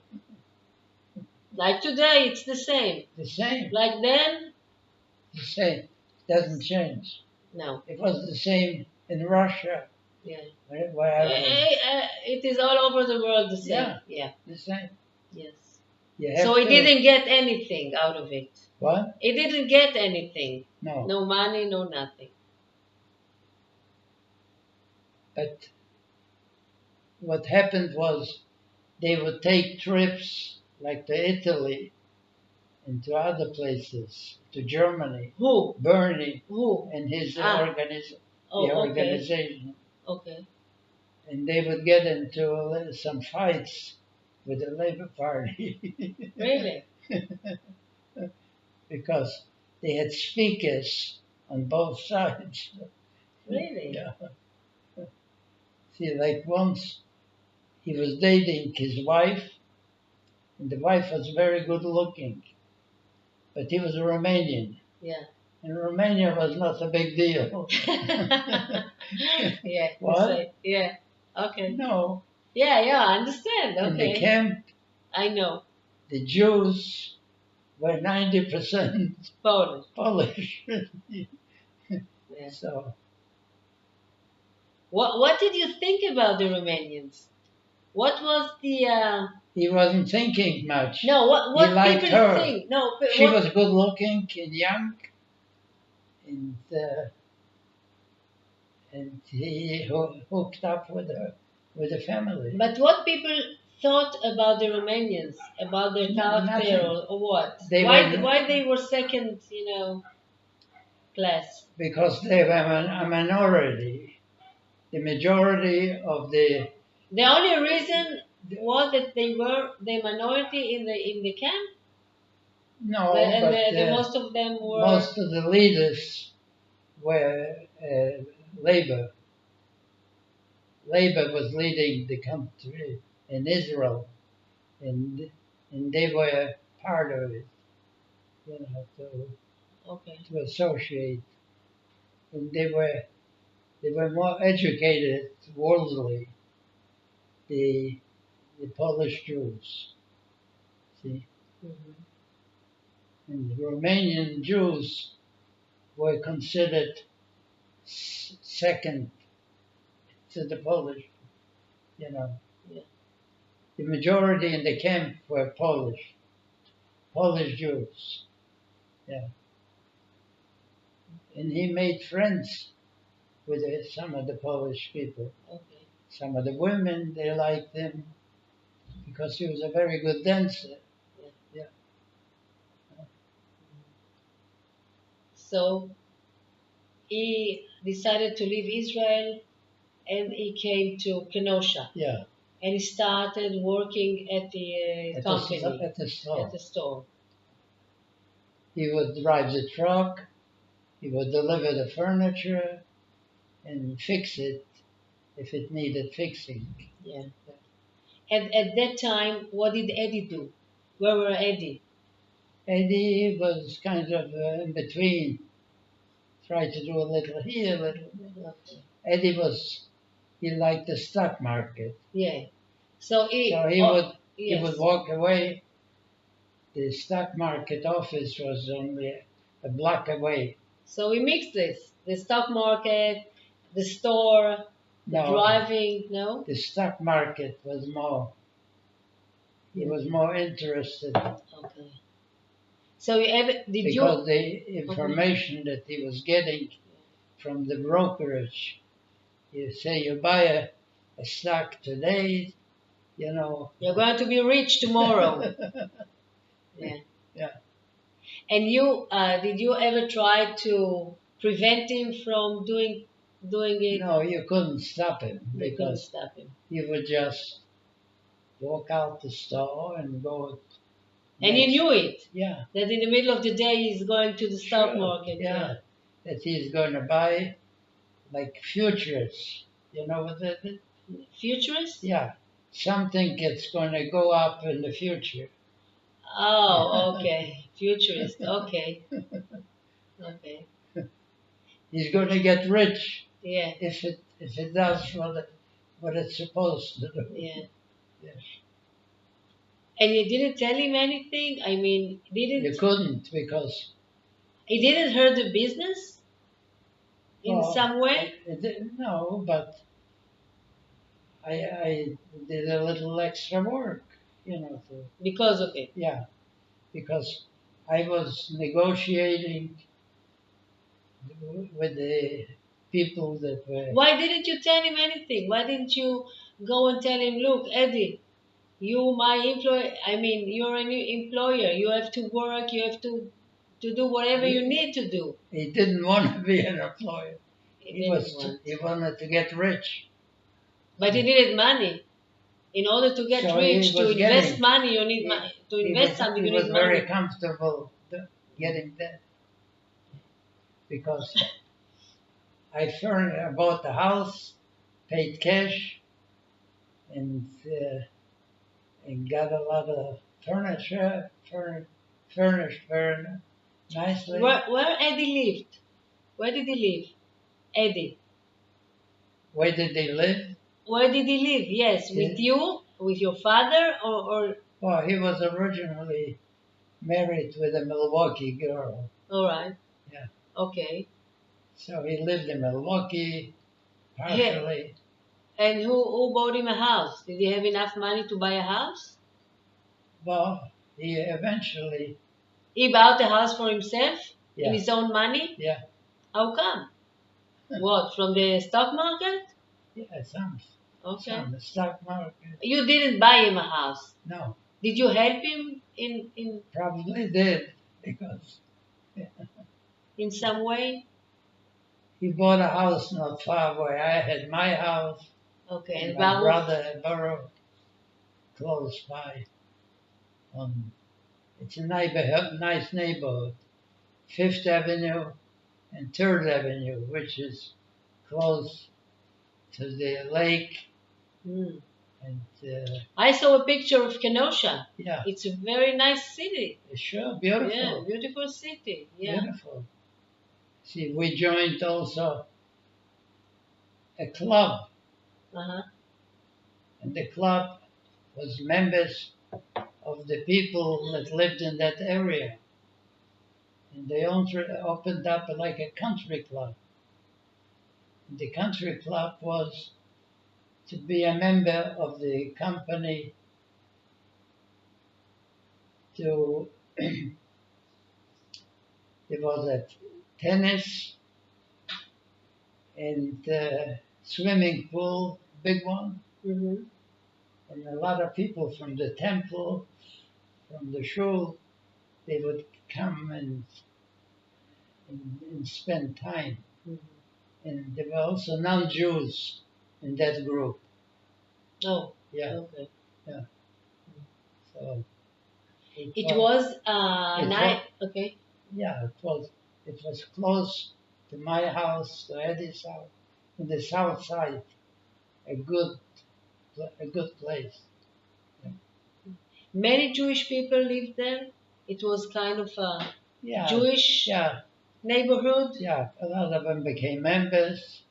Speaker 2: Like today, it's the same.
Speaker 1: The same.
Speaker 2: Like then,
Speaker 1: The same. Doesn't change.
Speaker 2: no.
Speaker 1: It was the same in Russia.
Speaker 2: Yeah.
Speaker 1: Where I was.
Speaker 2: It is all over the world the same.
Speaker 1: Yeah.
Speaker 2: Yeah.
Speaker 1: The same.
Speaker 2: Yes.
Speaker 1: You have
Speaker 2: So he
Speaker 1: to-
Speaker 2: didn't get anything out of it.
Speaker 1: What?
Speaker 2: He didn't get anything.
Speaker 1: No.
Speaker 2: No money, no nothing.
Speaker 1: But what happened was they would take trips like to Italy and to other places, to Germany.
Speaker 2: Who?
Speaker 1: Bernie
Speaker 2: Who?
Speaker 1: and his
Speaker 2: Oh, okay.
Speaker 1: organization.
Speaker 2: Okay.
Speaker 1: And they would get into some fights with the Labour Party.
Speaker 2: Really?
Speaker 1: Because they had speakers on both sides.
Speaker 2: Really?
Speaker 1: Yeah. See, like once he was dating his wife, and the wife was very good looking, but he was a Romanian.
Speaker 2: Yeah.
Speaker 1: And Romania was not a big deal.
Speaker 2: Yeah.
Speaker 1: What?
Speaker 2: So, yeah. Okay.
Speaker 1: No.
Speaker 2: Yeah, I understand.
Speaker 1: In the
Speaker 2: Okay.
Speaker 1: camp,
Speaker 2: I know.
Speaker 1: the Jews were 90%
Speaker 2: Polish.
Speaker 1: Polish.
Speaker 2: Yeah.
Speaker 1: So,
Speaker 2: What did you think about the Romanians? What was the
Speaker 1: he wasn't thinking much.
Speaker 2: no? What
Speaker 1: He liked
Speaker 2: people
Speaker 1: her.
Speaker 2: think? No, but
Speaker 1: She
Speaker 2: what,
Speaker 1: was good looking and young, and he hooked up with her, with the family.
Speaker 2: but what people thought about the Romanians, about their character,
Speaker 1: Nothing.
Speaker 2: or what?
Speaker 1: They
Speaker 2: why
Speaker 1: were-
Speaker 2: why they were second, class?
Speaker 1: Because they were a minority. The majority of the
Speaker 2: The only reason was that they were the minority in the camp,
Speaker 1: no,
Speaker 2: and
Speaker 1: but
Speaker 2: the most of them were.
Speaker 1: most of the leaders were Labor. Labor was leading the country in Israel, and they were part of it.
Speaker 2: Okay.
Speaker 1: To associate, and they were more educated worldly. The Polish Jews, see,
Speaker 2: Mhm.
Speaker 1: and the Romanian Jews were considered second to the Polish.
Speaker 2: Yeah.
Speaker 1: The majority in the camp were Polish Jews. Yeah, and he made friends with some of the Polish people.
Speaker 2: Okay.
Speaker 1: Some of the women, they liked him because he was a very good dancer.
Speaker 2: So he decided to leave Israel, and he came to Kenosha,
Speaker 1: Yeah,
Speaker 2: and he started working at the
Speaker 1: at
Speaker 2: company,
Speaker 1: the store.
Speaker 2: at the store.
Speaker 1: He would drive the truck, he would deliver the furniture, and fix it if it needed fixing.
Speaker 2: Yeah. At that time, what did Eddie do? Where were Eddie?
Speaker 1: Eddie was kind of in between, tried to do a little here, a little there.
Speaker 2: Okay.
Speaker 1: Eddie he liked the stock market.
Speaker 2: Yeah. So he,
Speaker 1: So he
Speaker 2: yes.
Speaker 1: would walk away. The stock market office was only a block away.
Speaker 2: So we mixed this: the stock market, the store, the
Speaker 1: No,
Speaker 2: driving. No.
Speaker 1: the stock market was more. He was more interested
Speaker 2: Okay. So you ever did
Speaker 1: because
Speaker 2: you?
Speaker 1: the information that he was getting from the brokerage. You say you buy a stock today, you know.
Speaker 2: You're going to be rich tomorrow. Yeah.
Speaker 1: Yeah.
Speaker 2: And you did you ever try to prevent him from doing it?
Speaker 1: No, you couldn't stop him
Speaker 2: You couldn't
Speaker 1: because
Speaker 2: stop him.
Speaker 1: he would just walk out the store and go.
Speaker 2: And you knew it.
Speaker 1: Yeah.
Speaker 2: That in the middle of the day he's going to the stock
Speaker 1: Sure,
Speaker 2: market.
Speaker 1: Yeah. That he's going to buy like futures. You know what that is?
Speaker 2: Futurist?
Speaker 1: Yeah. Something that's going to go up in the future.
Speaker 2: Oh, okay. Futurist. Okay. Okay.
Speaker 1: He's going to get rich
Speaker 2: Yeah.
Speaker 1: if it does what it's supposed to do.
Speaker 2: Yeah.
Speaker 1: Yes.
Speaker 2: And you didn't tell him anything? I mean,
Speaker 1: You couldn't because
Speaker 2: he didn't hurt the business in
Speaker 1: well,
Speaker 2: some way?
Speaker 1: no, but I did a little extra work, you know.
Speaker 2: Because of it.
Speaker 1: Yeah, because I was negotiating with the people that were.
Speaker 2: Why didn't you tell him anything? Why didn't you go and tell him, look, Eddie, my employer, I mean, you're a new employer. You have to work. You have to do whatever you need to do.
Speaker 1: He didn't want to be an employer. He wanted to get rich.
Speaker 2: But he needed money. In order to get
Speaker 1: So
Speaker 2: rich,
Speaker 1: he
Speaker 2: to
Speaker 1: was
Speaker 2: invest
Speaker 1: getting-
Speaker 2: money, you need money. To invest something,
Speaker 1: He
Speaker 2: you
Speaker 1: was
Speaker 2: need
Speaker 1: very
Speaker 2: money.
Speaker 1: comfortable getting that because I bought the house, paid cash, and got a lot of furniture, furnished very nicely.
Speaker 2: Where Eddie lived? Where did he live? Eddie.
Speaker 1: Where did they live?
Speaker 2: Where did he live? Yes, with you, with your father, or
Speaker 1: Well, he was originally married with a Milwaukee girl.
Speaker 2: all right.
Speaker 1: Yeah.
Speaker 2: Okay.
Speaker 1: So he lived in Milwaukee, partially.
Speaker 2: And who bought him a house? Did he have enough money to buy a house?
Speaker 1: Well, he eventually.
Speaker 2: He bought a house for himself
Speaker 1: Yeah.
Speaker 2: in his own money?
Speaker 1: Yeah.
Speaker 2: How come? What, from the stock market?
Speaker 1: Yeah, some.
Speaker 2: Okay.
Speaker 1: From the stock market.
Speaker 2: You didn't buy him a house.
Speaker 1: No.
Speaker 2: Did you help him in
Speaker 1: Probably did because
Speaker 2: some way?
Speaker 1: he bought a house not far where I had my house.
Speaker 2: Okay.
Speaker 1: And
Speaker 2: And
Speaker 1: my
Speaker 2: Baruch?
Speaker 1: brother borrowed close by. It's a nice neighborhood. Fifth Avenue and Third Avenue, which is close to the lake.
Speaker 2: Mm.
Speaker 1: And
Speaker 2: I saw a picture of Kenosha.
Speaker 1: yeah,
Speaker 2: It's a very nice city.
Speaker 1: sure, beautiful.
Speaker 2: Yeah, beautiful city. Yeah.
Speaker 1: Beautiful. See, we joined also a club,
Speaker 2: Uh-huh.
Speaker 1: and the club was members of the people that lived in that area. And they opened up like a country club. And the country club was to be a member of the company to there was a tennis and swimming pool, big one,
Speaker 2: Mm-hmm.
Speaker 1: and a lot of people from the temple, from the shul, they would come and spend time.
Speaker 2: Mm-hmm.
Speaker 1: And there were also non-Jews in that group.
Speaker 2: Oh.
Speaker 1: Yeah.
Speaker 2: Okay.
Speaker 1: So
Speaker 2: It was
Speaker 1: It
Speaker 2: night. Okay.
Speaker 1: yeah, it was close to my house, to Eddie's house, in the south side. A good place.
Speaker 2: Many Jewish people lived there. It was kind of a
Speaker 1: Yeah,
Speaker 2: Jewish
Speaker 1: yeah,
Speaker 2: neighborhood.
Speaker 1: yeah. A lot of them became members.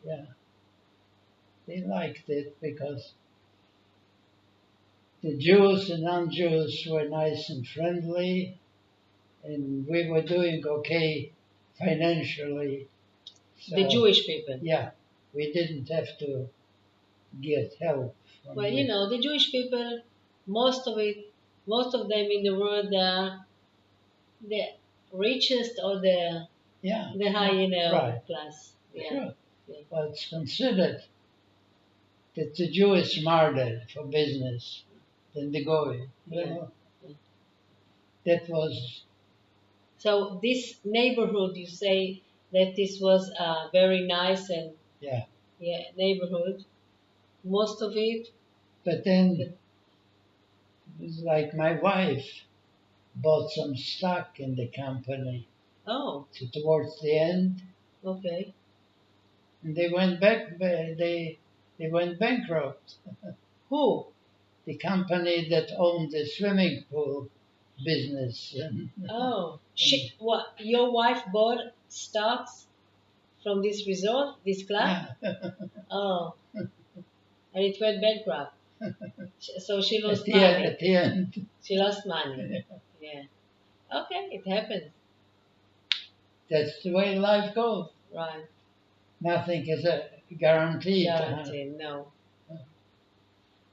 Speaker 1: Yeah, they liked it because the Jews and non-Jews were nice and friendly, and we were doing okay financially. So,
Speaker 2: The Jewish people.
Speaker 1: yeah, we didn't have to get help from
Speaker 2: Well, you know, the Jewish people, most of them in the world are the richest or
Speaker 1: yeah,
Speaker 2: the high,
Speaker 1: right,
Speaker 2: class. Yeah.
Speaker 1: sure.
Speaker 2: Yeah.
Speaker 1: But it's considered that the Jew is smarter for business than the Goy. You
Speaker 2: Yeah.
Speaker 1: know,
Speaker 2: Yeah.
Speaker 1: that was
Speaker 2: So this neighborhood, you say that this was a very nice and
Speaker 1: yeah.
Speaker 2: neighborhood. Most of it.
Speaker 1: But then it was like my wife bought some stock in the company
Speaker 2: Oh,
Speaker 1: towards the end,
Speaker 2: okay.
Speaker 1: and they went back. They went bankrupt.
Speaker 2: Who?
Speaker 1: The company that owned the swimming pool business. And,
Speaker 2: Oh, what? Your wife bought stocks from this resort, this club?
Speaker 1: yeah.
Speaker 2: Oh, and it went bankrupt. So she
Speaker 1: At
Speaker 2: lost
Speaker 1: the
Speaker 2: money.
Speaker 1: end, at the end,
Speaker 2: She lost money. Yeah. Okay, it happens.
Speaker 1: that's the way life goes.
Speaker 2: Right.
Speaker 1: Nothing is a guaranteed.
Speaker 2: Guaranteed. No.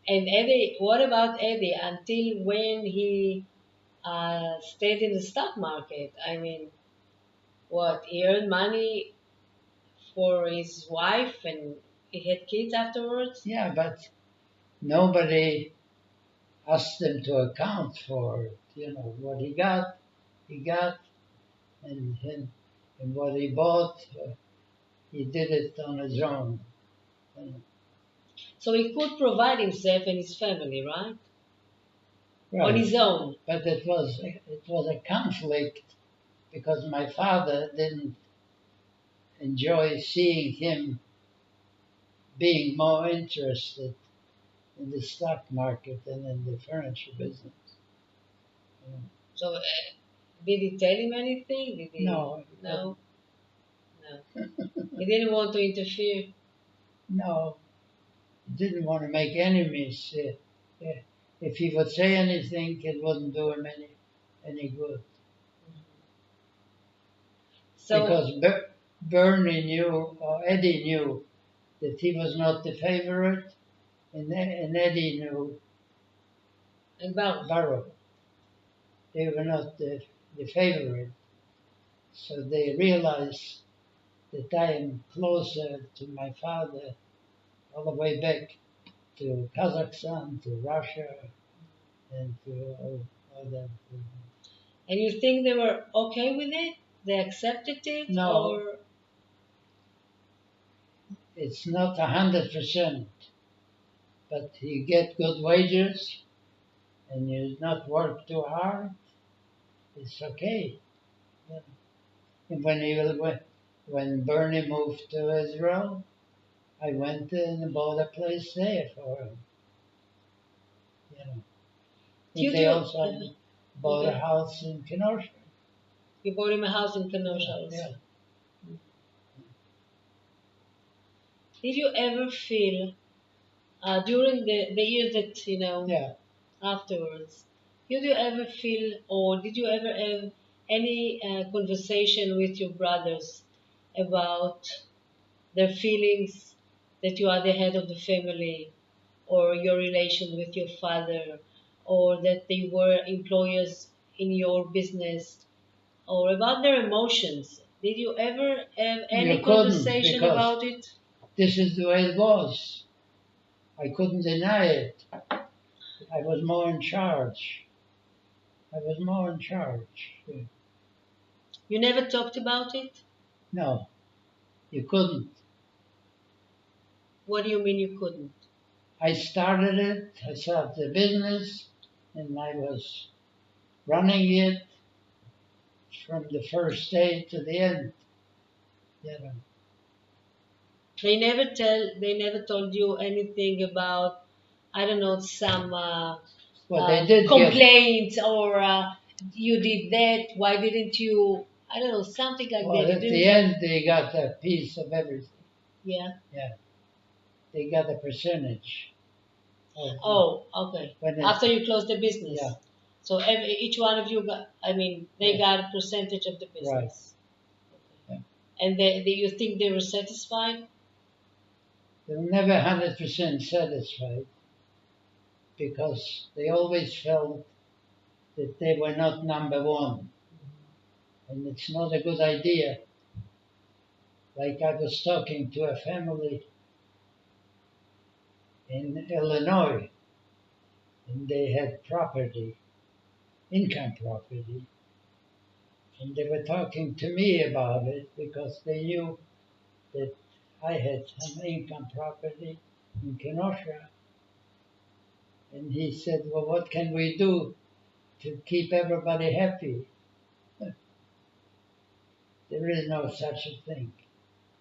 Speaker 2: And Eddie, what about Eddie? Until when he stayed in the stock market? I mean, what? He earned money for his wife and he had kids afterwards?
Speaker 1: Yeah, but nobody asked him to account for it. You know what he got, and what he bought, he did it on his own. And,
Speaker 2: So he could provide himself and his family, right? On
Speaker 1: right.
Speaker 2: his own.
Speaker 1: But it was a conflict because my father didn't enjoy seeing him being more interested in the stock market than in the furniture business.
Speaker 2: So did he tell him anything? Did he?
Speaker 1: No,
Speaker 2: No. No. He didn't want to interfere.
Speaker 1: no, didn't want to make enemies. If he would say anything, it wouldn't do him any good.
Speaker 2: So
Speaker 1: Because Bernie knew, or Eddie knew, that he was not the favorite, and Eddie knew
Speaker 2: and Baruch.
Speaker 1: Baruch. They were not the favorite. So they realized that I am closer to my father all the way back to Kazakhstan, to Russia, and to all that.
Speaker 2: And you think they were okay with it? They accepted it?
Speaker 1: No.
Speaker 2: Or
Speaker 1: It's not 100%, but you get good wages and you not work too hard. It's okay. Yeah. And when Bernie moved to Israel, I went and bought a place there for him. You know. And they also bought a house in Kenosha.
Speaker 2: You bought him a house in Kenosha also.
Speaker 1: Yeah.
Speaker 2: Did you ever feel during the years that
Speaker 1: Yeah.
Speaker 2: afterwards? Did you ever feel, or did you ever have any conversation with your brothers about their feelings that you are the head of the family, or your relation with your father, or that they were employers in your business, or about their emotions? Did you ever have any
Speaker 1: You couldn't,
Speaker 2: conversation
Speaker 1: because
Speaker 2: about it?
Speaker 1: this is the way it was. I couldn't deny it. I was more in charge.
Speaker 2: You never talked about it?
Speaker 1: No, you couldn't.
Speaker 2: What do you mean you couldn't?
Speaker 1: I started it. I started the business, and I was running it from the first day to the end. You know.
Speaker 2: They never told you anything about, I don't know, some
Speaker 1: Well, they did get,
Speaker 2: complaints or you did that? Why didn't you? I don't know, something like
Speaker 1: well,
Speaker 2: that. You
Speaker 1: at
Speaker 2: didn't
Speaker 1: the
Speaker 2: get-
Speaker 1: end, they got a piece of everything.
Speaker 2: Yeah.
Speaker 1: They got a percentage.
Speaker 2: Oh, okay.
Speaker 1: When it-
Speaker 2: After you closed the business.
Speaker 1: Yeah.
Speaker 2: So each one of you got, I mean, they
Speaker 1: Yeah.
Speaker 2: got a percentage of the business.
Speaker 1: Right.
Speaker 2: Okay.
Speaker 1: Yeah.
Speaker 2: And you think they were satisfied?
Speaker 1: They were never 100% satisfied because they always felt that they were not number one. And it's not a good idea. Like I was talking to a family in Illinois, and they had property, income property, and they were talking to me about it because they knew that I had some income property in Kenosha. And he said, well, what can we do to keep everybody happy? There is no such a thing.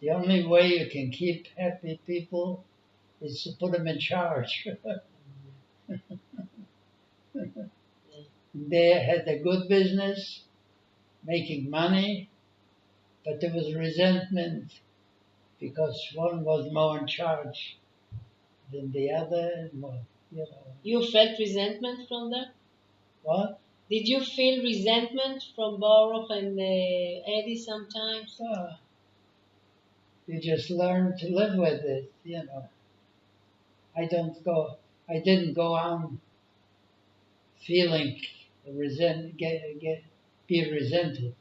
Speaker 1: The only way you can keep happy people is to put them in charge. They had a good business, making money, but there was resentment because one was more in charge than the other. And more, you know.
Speaker 2: You felt resentment from them?
Speaker 1: What?
Speaker 2: Did you feel resentment from Baruch and Eddie sometimes?
Speaker 1: You just learn to live with it, you know. I didn't go on feeling be resented.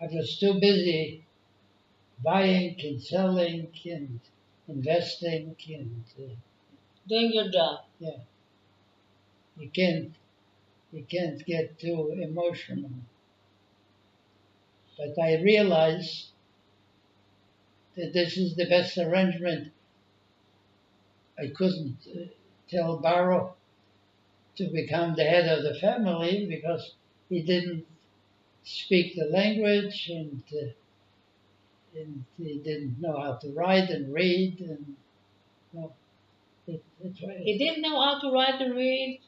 Speaker 1: I was too busy buying and selling and investing and
Speaker 2: Doing your job.
Speaker 1: you can't get too emotional. But I realized that this is the best arrangement. I couldn't tell Barrow to become the head of the family because he didn't speak the language and he didn't know how to write and read and no, that's why.
Speaker 2: He didn't know how to write and read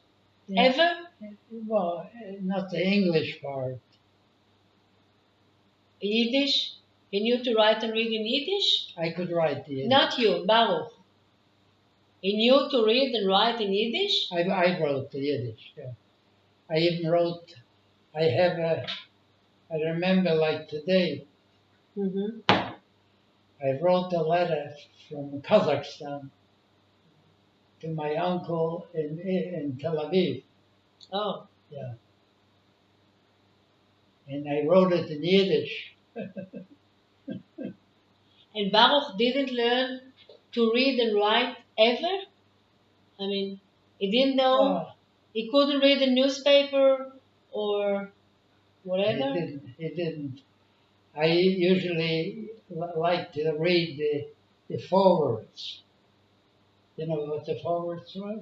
Speaker 1: Yeah.
Speaker 2: ever?
Speaker 1: Well, not the English part.
Speaker 2: Yiddish? He knew to write and read in Yiddish?
Speaker 1: I could write the.
Speaker 2: Not you, Baruch. He knew to read and write in Yiddish?
Speaker 1: I wrote the Yiddish. Yeah. I even wrote. I remember like today.
Speaker 2: Mm-hmm.
Speaker 1: I wrote a letter from Kazakhstan to my uncle in Tel Aviv.
Speaker 2: Oh.
Speaker 1: Yeah. And I wrote it in Yiddish.
Speaker 2: And Baruch didn't learn to read and write ever? I mean, he didn't know? He couldn't read a newspaper or whatever?
Speaker 1: He didn't. I usually like to read the forwards. You know what the forwards was?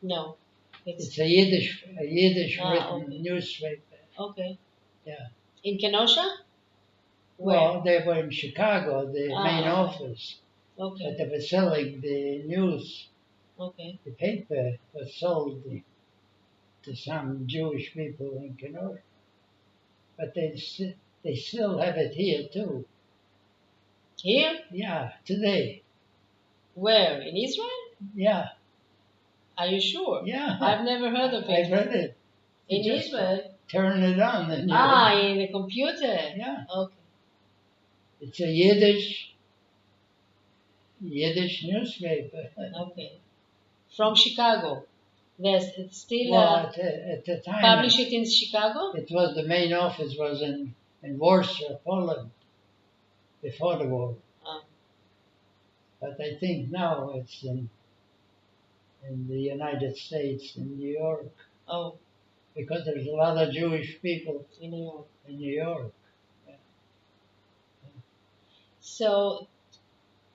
Speaker 2: No.
Speaker 1: It's a Yiddish written
Speaker 2: okay.
Speaker 1: newspaper.
Speaker 2: Okay.
Speaker 1: Yeah.
Speaker 2: In Kenosha?
Speaker 1: Well, they were in Chicago, the main
Speaker 2: okay.
Speaker 1: office,
Speaker 2: Okay.
Speaker 1: but they were selling the news.
Speaker 2: Okay.
Speaker 1: The paper was sold to some Jewish people in Kenosha, but they still have it here too.
Speaker 2: Here?
Speaker 1: Yeah, today.
Speaker 2: Where? In Israel?
Speaker 1: Yeah,
Speaker 2: Are you sure?
Speaker 1: yeah.
Speaker 2: I've never heard of
Speaker 1: I've
Speaker 2: it.
Speaker 1: read it.
Speaker 2: In
Speaker 1: Just
Speaker 2: Israel?
Speaker 1: Turn it on and
Speaker 2: In the computer?
Speaker 1: Yeah.
Speaker 2: Okay.
Speaker 1: It's a Yiddish newspaper.
Speaker 2: Okay. From Chicago. It's still
Speaker 1: Well, at the time,
Speaker 2: publish it in Chicago?
Speaker 1: it was the main office was in Warsaw, Poland, before the war. But I think now it's in the United States, in New York,
Speaker 2: Oh,
Speaker 1: because there's a lot of Jewish people
Speaker 2: in New York.
Speaker 1: in New York.
Speaker 2: So,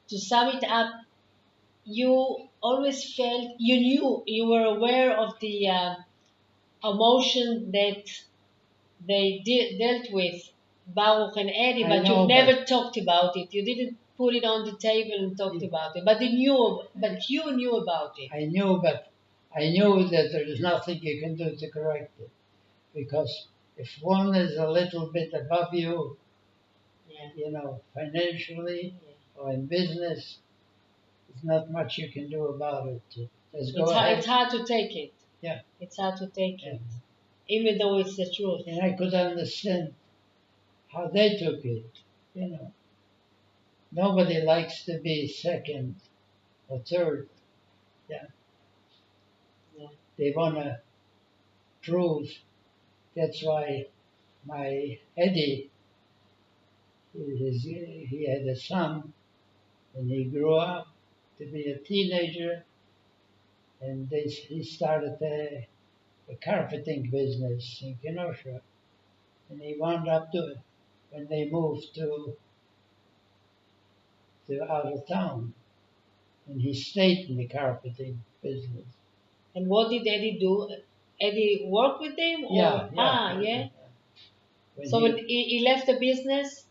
Speaker 2: to sum it up, you always felt, you were aware of the emotion that they dealt with, Baruch and Eddie,
Speaker 1: I
Speaker 2: but
Speaker 1: know,
Speaker 2: you never talked about it. You didn't put it on the table and talked about it. But you knew about it.
Speaker 1: I knew, but I knew that there is nothing you can do to correct it. Because if one is a little bit above you,
Speaker 2: Yeah.
Speaker 1: you know, financially
Speaker 2: Yeah.
Speaker 1: or in business, there's not much you can do about it. Just go
Speaker 2: It's hard,
Speaker 1: ahead.
Speaker 2: it's hard to take it.
Speaker 1: Yeah.
Speaker 2: It's hard to take
Speaker 1: Yeah.
Speaker 2: it, even though it's the truth.
Speaker 1: And I could understand how they took it, you know. Nobody likes to be second or third. Yeah.
Speaker 2: Yeah.
Speaker 1: They want to prove. That's why my Eddie, he had a son, and he grew up to be a teenager, and he started a carpeting business in Kenosha, and he wound up doing when they moved to out of town, and he stayed in the carpeting business.
Speaker 2: And what did Eddie do? Eddie work with them? Or?
Speaker 1: Yeah.
Speaker 2: Yeah.
Speaker 1: When
Speaker 2: So when he left the business,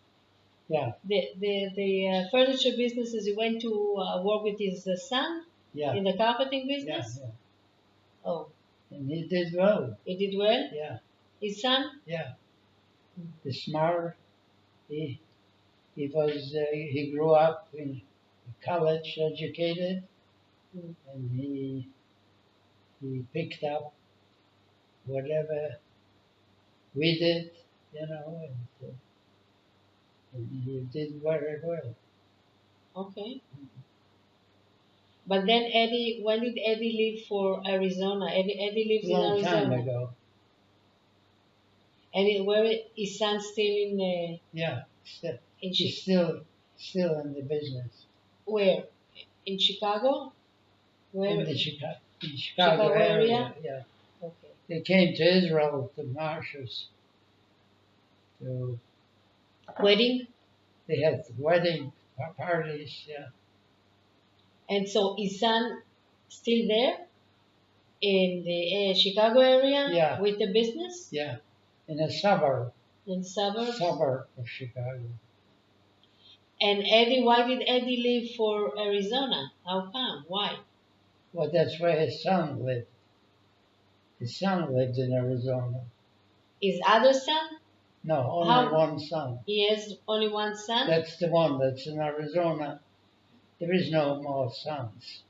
Speaker 1: yeah,
Speaker 2: the furniture businesses, he went to work with his son
Speaker 1: yeah,
Speaker 2: in the carpeting
Speaker 1: yeah,
Speaker 2: business?
Speaker 1: yeah.
Speaker 2: Oh,
Speaker 1: And he did well.
Speaker 2: he did well?
Speaker 1: Yeah,
Speaker 2: His son?
Speaker 1: yeah. The smart. He grew up in college educated,
Speaker 2: Mm.
Speaker 1: and he picked up whatever we did, you know, and he did very well.
Speaker 2: Okay. But then Eddie, when did Eddie leave for Arizona? Eddie lives in
Speaker 1: Long
Speaker 2: Arizona.
Speaker 1: time ago.
Speaker 2: And where his son still in
Speaker 1: Yeah,
Speaker 2: in
Speaker 1: he's still in the business.
Speaker 2: where? In Chicago? Where?
Speaker 1: In the Chicago
Speaker 2: Chicago area?
Speaker 1: yeah.
Speaker 2: Okay.
Speaker 1: They came to Israel, to Marshalls, to
Speaker 2: Wedding?
Speaker 1: they had wedding parties, yeah.
Speaker 2: And so his son still there in the Chicago area
Speaker 1: Yeah.
Speaker 2: with the business
Speaker 1: Yeah, in a suburb
Speaker 2: in suburbs.
Speaker 1: of Chicago.
Speaker 2: And Eddie, why did Eddie leave for Arizona? How come? Why?
Speaker 1: Well, that's where his son lived. His son lived in Arizona.
Speaker 2: His other son?
Speaker 1: No, only
Speaker 2: How-
Speaker 1: one son.
Speaker 2: He has only one son.
Speaker 1: That's the one that's in Arizona. There is no more sons.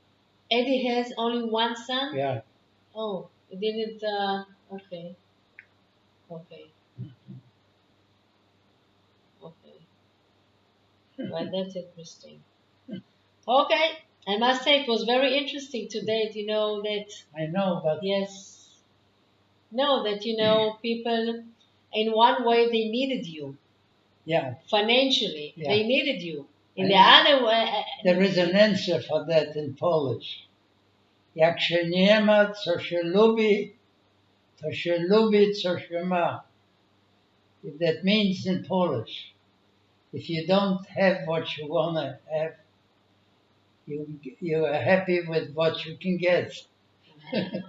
Speaker 2: Eddie has only one son.
Speaker 1: Yeah.
Speaker 2: Oh, he didn't. Okay. Okay. Okay. Well, that's interesting. Okay. I must say it was very interesting today to know that,
Speaker 1: I know, but
Speaker 2: yes, know that, people, in one way, they needed you.
Speaker 1: yeah,
Speaker 2: Financially,
Speaker 1: Yeah.
Speaker 2: they needed you. In
Speaker 1: I
Speaker 2: the
Speaker 1: know.
Speaker 2: other way,
Speaker 1: there is an answer for that in Polish. Jak się nie ma, co się lubi, to się lubi, co się ma. That means in Polish, if you don't have what you want to have, you are happy with what you can get.
Speaker 2: okay,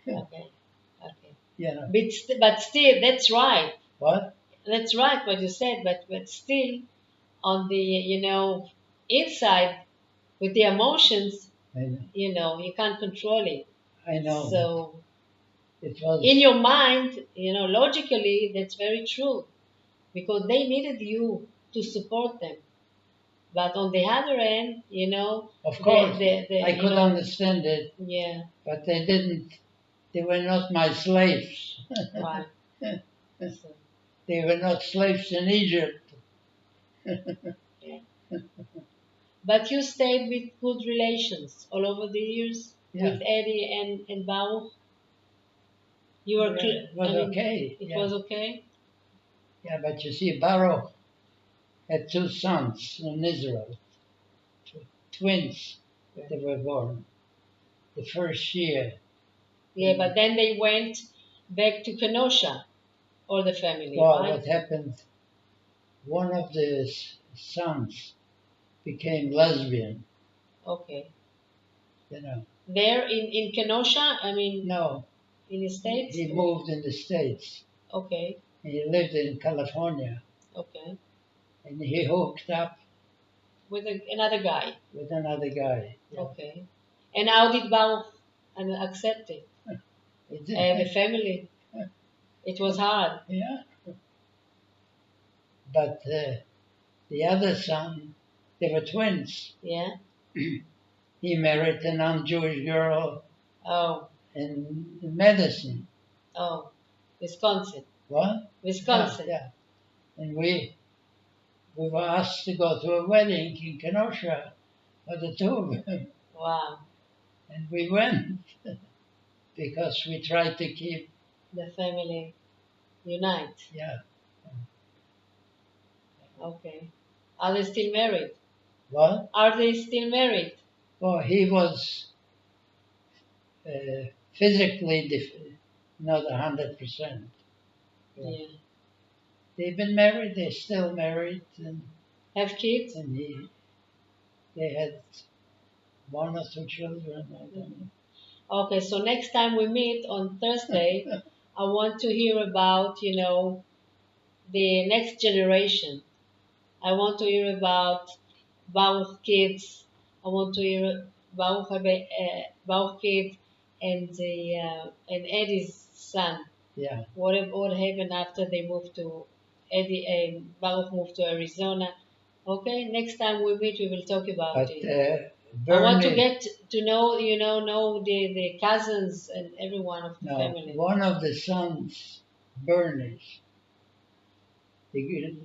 Speaker 2: okay.
Speaker 1: You know.
Speaker 2: But still, that's right.
Speaker 1: What?
Speaker 2: That's right what you said. But still, on the inside, with the emotions,
Speaker 1: I know.
Speaker 2: you can't control it.
Speaker 1: I know.
Speaker 2: So
Speaker 1: It was.
Speaker 2: in your mind, logically, that's very true, because they needed you to support them. But on the other end,
Speaker 1: Of course, I could
Speaker 2: know,
Speaker 1: understand it,
Speaker 2: yeah,
Speaker 1: but they didn't. They were not my slaves.
Speaker 2: right. So,
Speaker 1: They were not slaves in Egypt.
Speaker 2: yeah. But you stayed with good relations all over the years
Speaker 1: Yeah.
Speaker 2: with Eddie and Baruch. You were
Speaker 1: It was okay.
Speaker 2: It
Speaker 1: Yeah.
Speaker 2: was okay.
Speaker 1: Yeah, but you see, Baruch had two sons in Israel, twins. They were born the first year.
Speaker 2: Yeah, but then they went back to Kenosha, all the family,
Speaker 1: Well,
Speaker 2: right?
Speaker 1: what happened? One of the sons became lesbian.
Speaker 2: Okay.
Speaker 1: You know.
Speaker 2: There in Kenosha,
Speaker 1: No,
Speaker 2: in the States?
Speaker 1: he moved in the States.
Speaker 2: Okay,
Speaker 1: He lived in California,
Speaker 2: okay.
Speaker 1: and he hooked up
Speaker 2: With another guy.
Speaker 1: with another guy. Yeah.
Speaker 2: Okay. And how did Baruch and accept it.
Speaker 1: It-
Speaker 2: The family. It was hard.
Speaker 1: yeah. But the other son, they were twins.
Speaker 2: Yeah.
Speaker 1: He married a non-Jewish girl
Speaker 2: Oh.
Speaker 1: in Medicine.
Speaker 2: Oh. Wisconsin.
Speaker 1: What?
Speaker 2: Wisconsin.
Speaker 1: Yeah. And we were asked to go to a wedding in Kenosha for the two of them.
Speaker 2: Wow.
Speaker 1: And we went because we tried to keep,
Speaker 2: The family unite.
Speaker 1: yeah.
Speaker 2: Okay. Are they still married?
Speaker 1: What?
Speaker 2: Are they still married?
Speaker 1: Well, he was physically not 100%.
Speaker 2: Yeah.
Speaker 1: They've been married, they're still married, and
Speaker 2: Have kids?
Speaker 1: they had one or two children, I don't know.
Speaker 2: Okay, so next time we meet on Thursday, I want to hear about, the next generation. I want to hear about Baruch kids. I want to hear Baruch kid and and Eddie's son.
Speaker 1: Yeah.
Speaker 2: What happened after they moved to Baruch moved to Arizona? Okay, next time we meet, we will talk about
Speaker 1: But
Speaker 2: it.
Speaker 1: Bernie,
Speaker 2: I want to get to know, know the cousins and everyone of the
Speaker 1: no,
Speaker 2: family.
Speaker 1: one of the sons, Bernie, is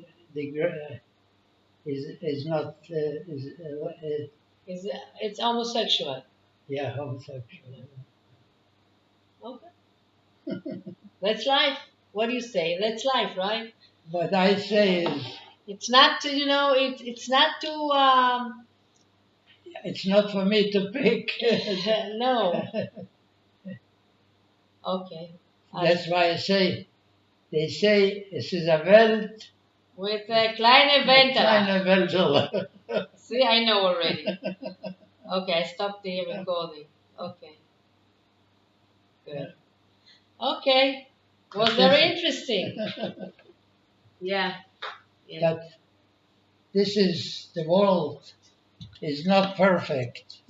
Speaker 1: not
Speaker 2: It's homosexual.
Speaker 1: yeah, homosexual.
Speaker 2: Okay. That's life. What do you say? That's life, right?
Speaker 1: What I say is,
Speaker 2: It's not to, it's not to,
Speaker 1: it's not for me to pick.
Speaker 2: no. Okay.
Speaker 1: That's why I say, they say, es ist a Welt,
Speaker 2: With a kleine Venter.
Speaker 1: kleine Welt.
Speaker 2: See, I know already. Okay, I stopped the recording. Okay. Good. Okay. Was very interesting. Yeah.
Speaker 1: But this is, the world is not perfect.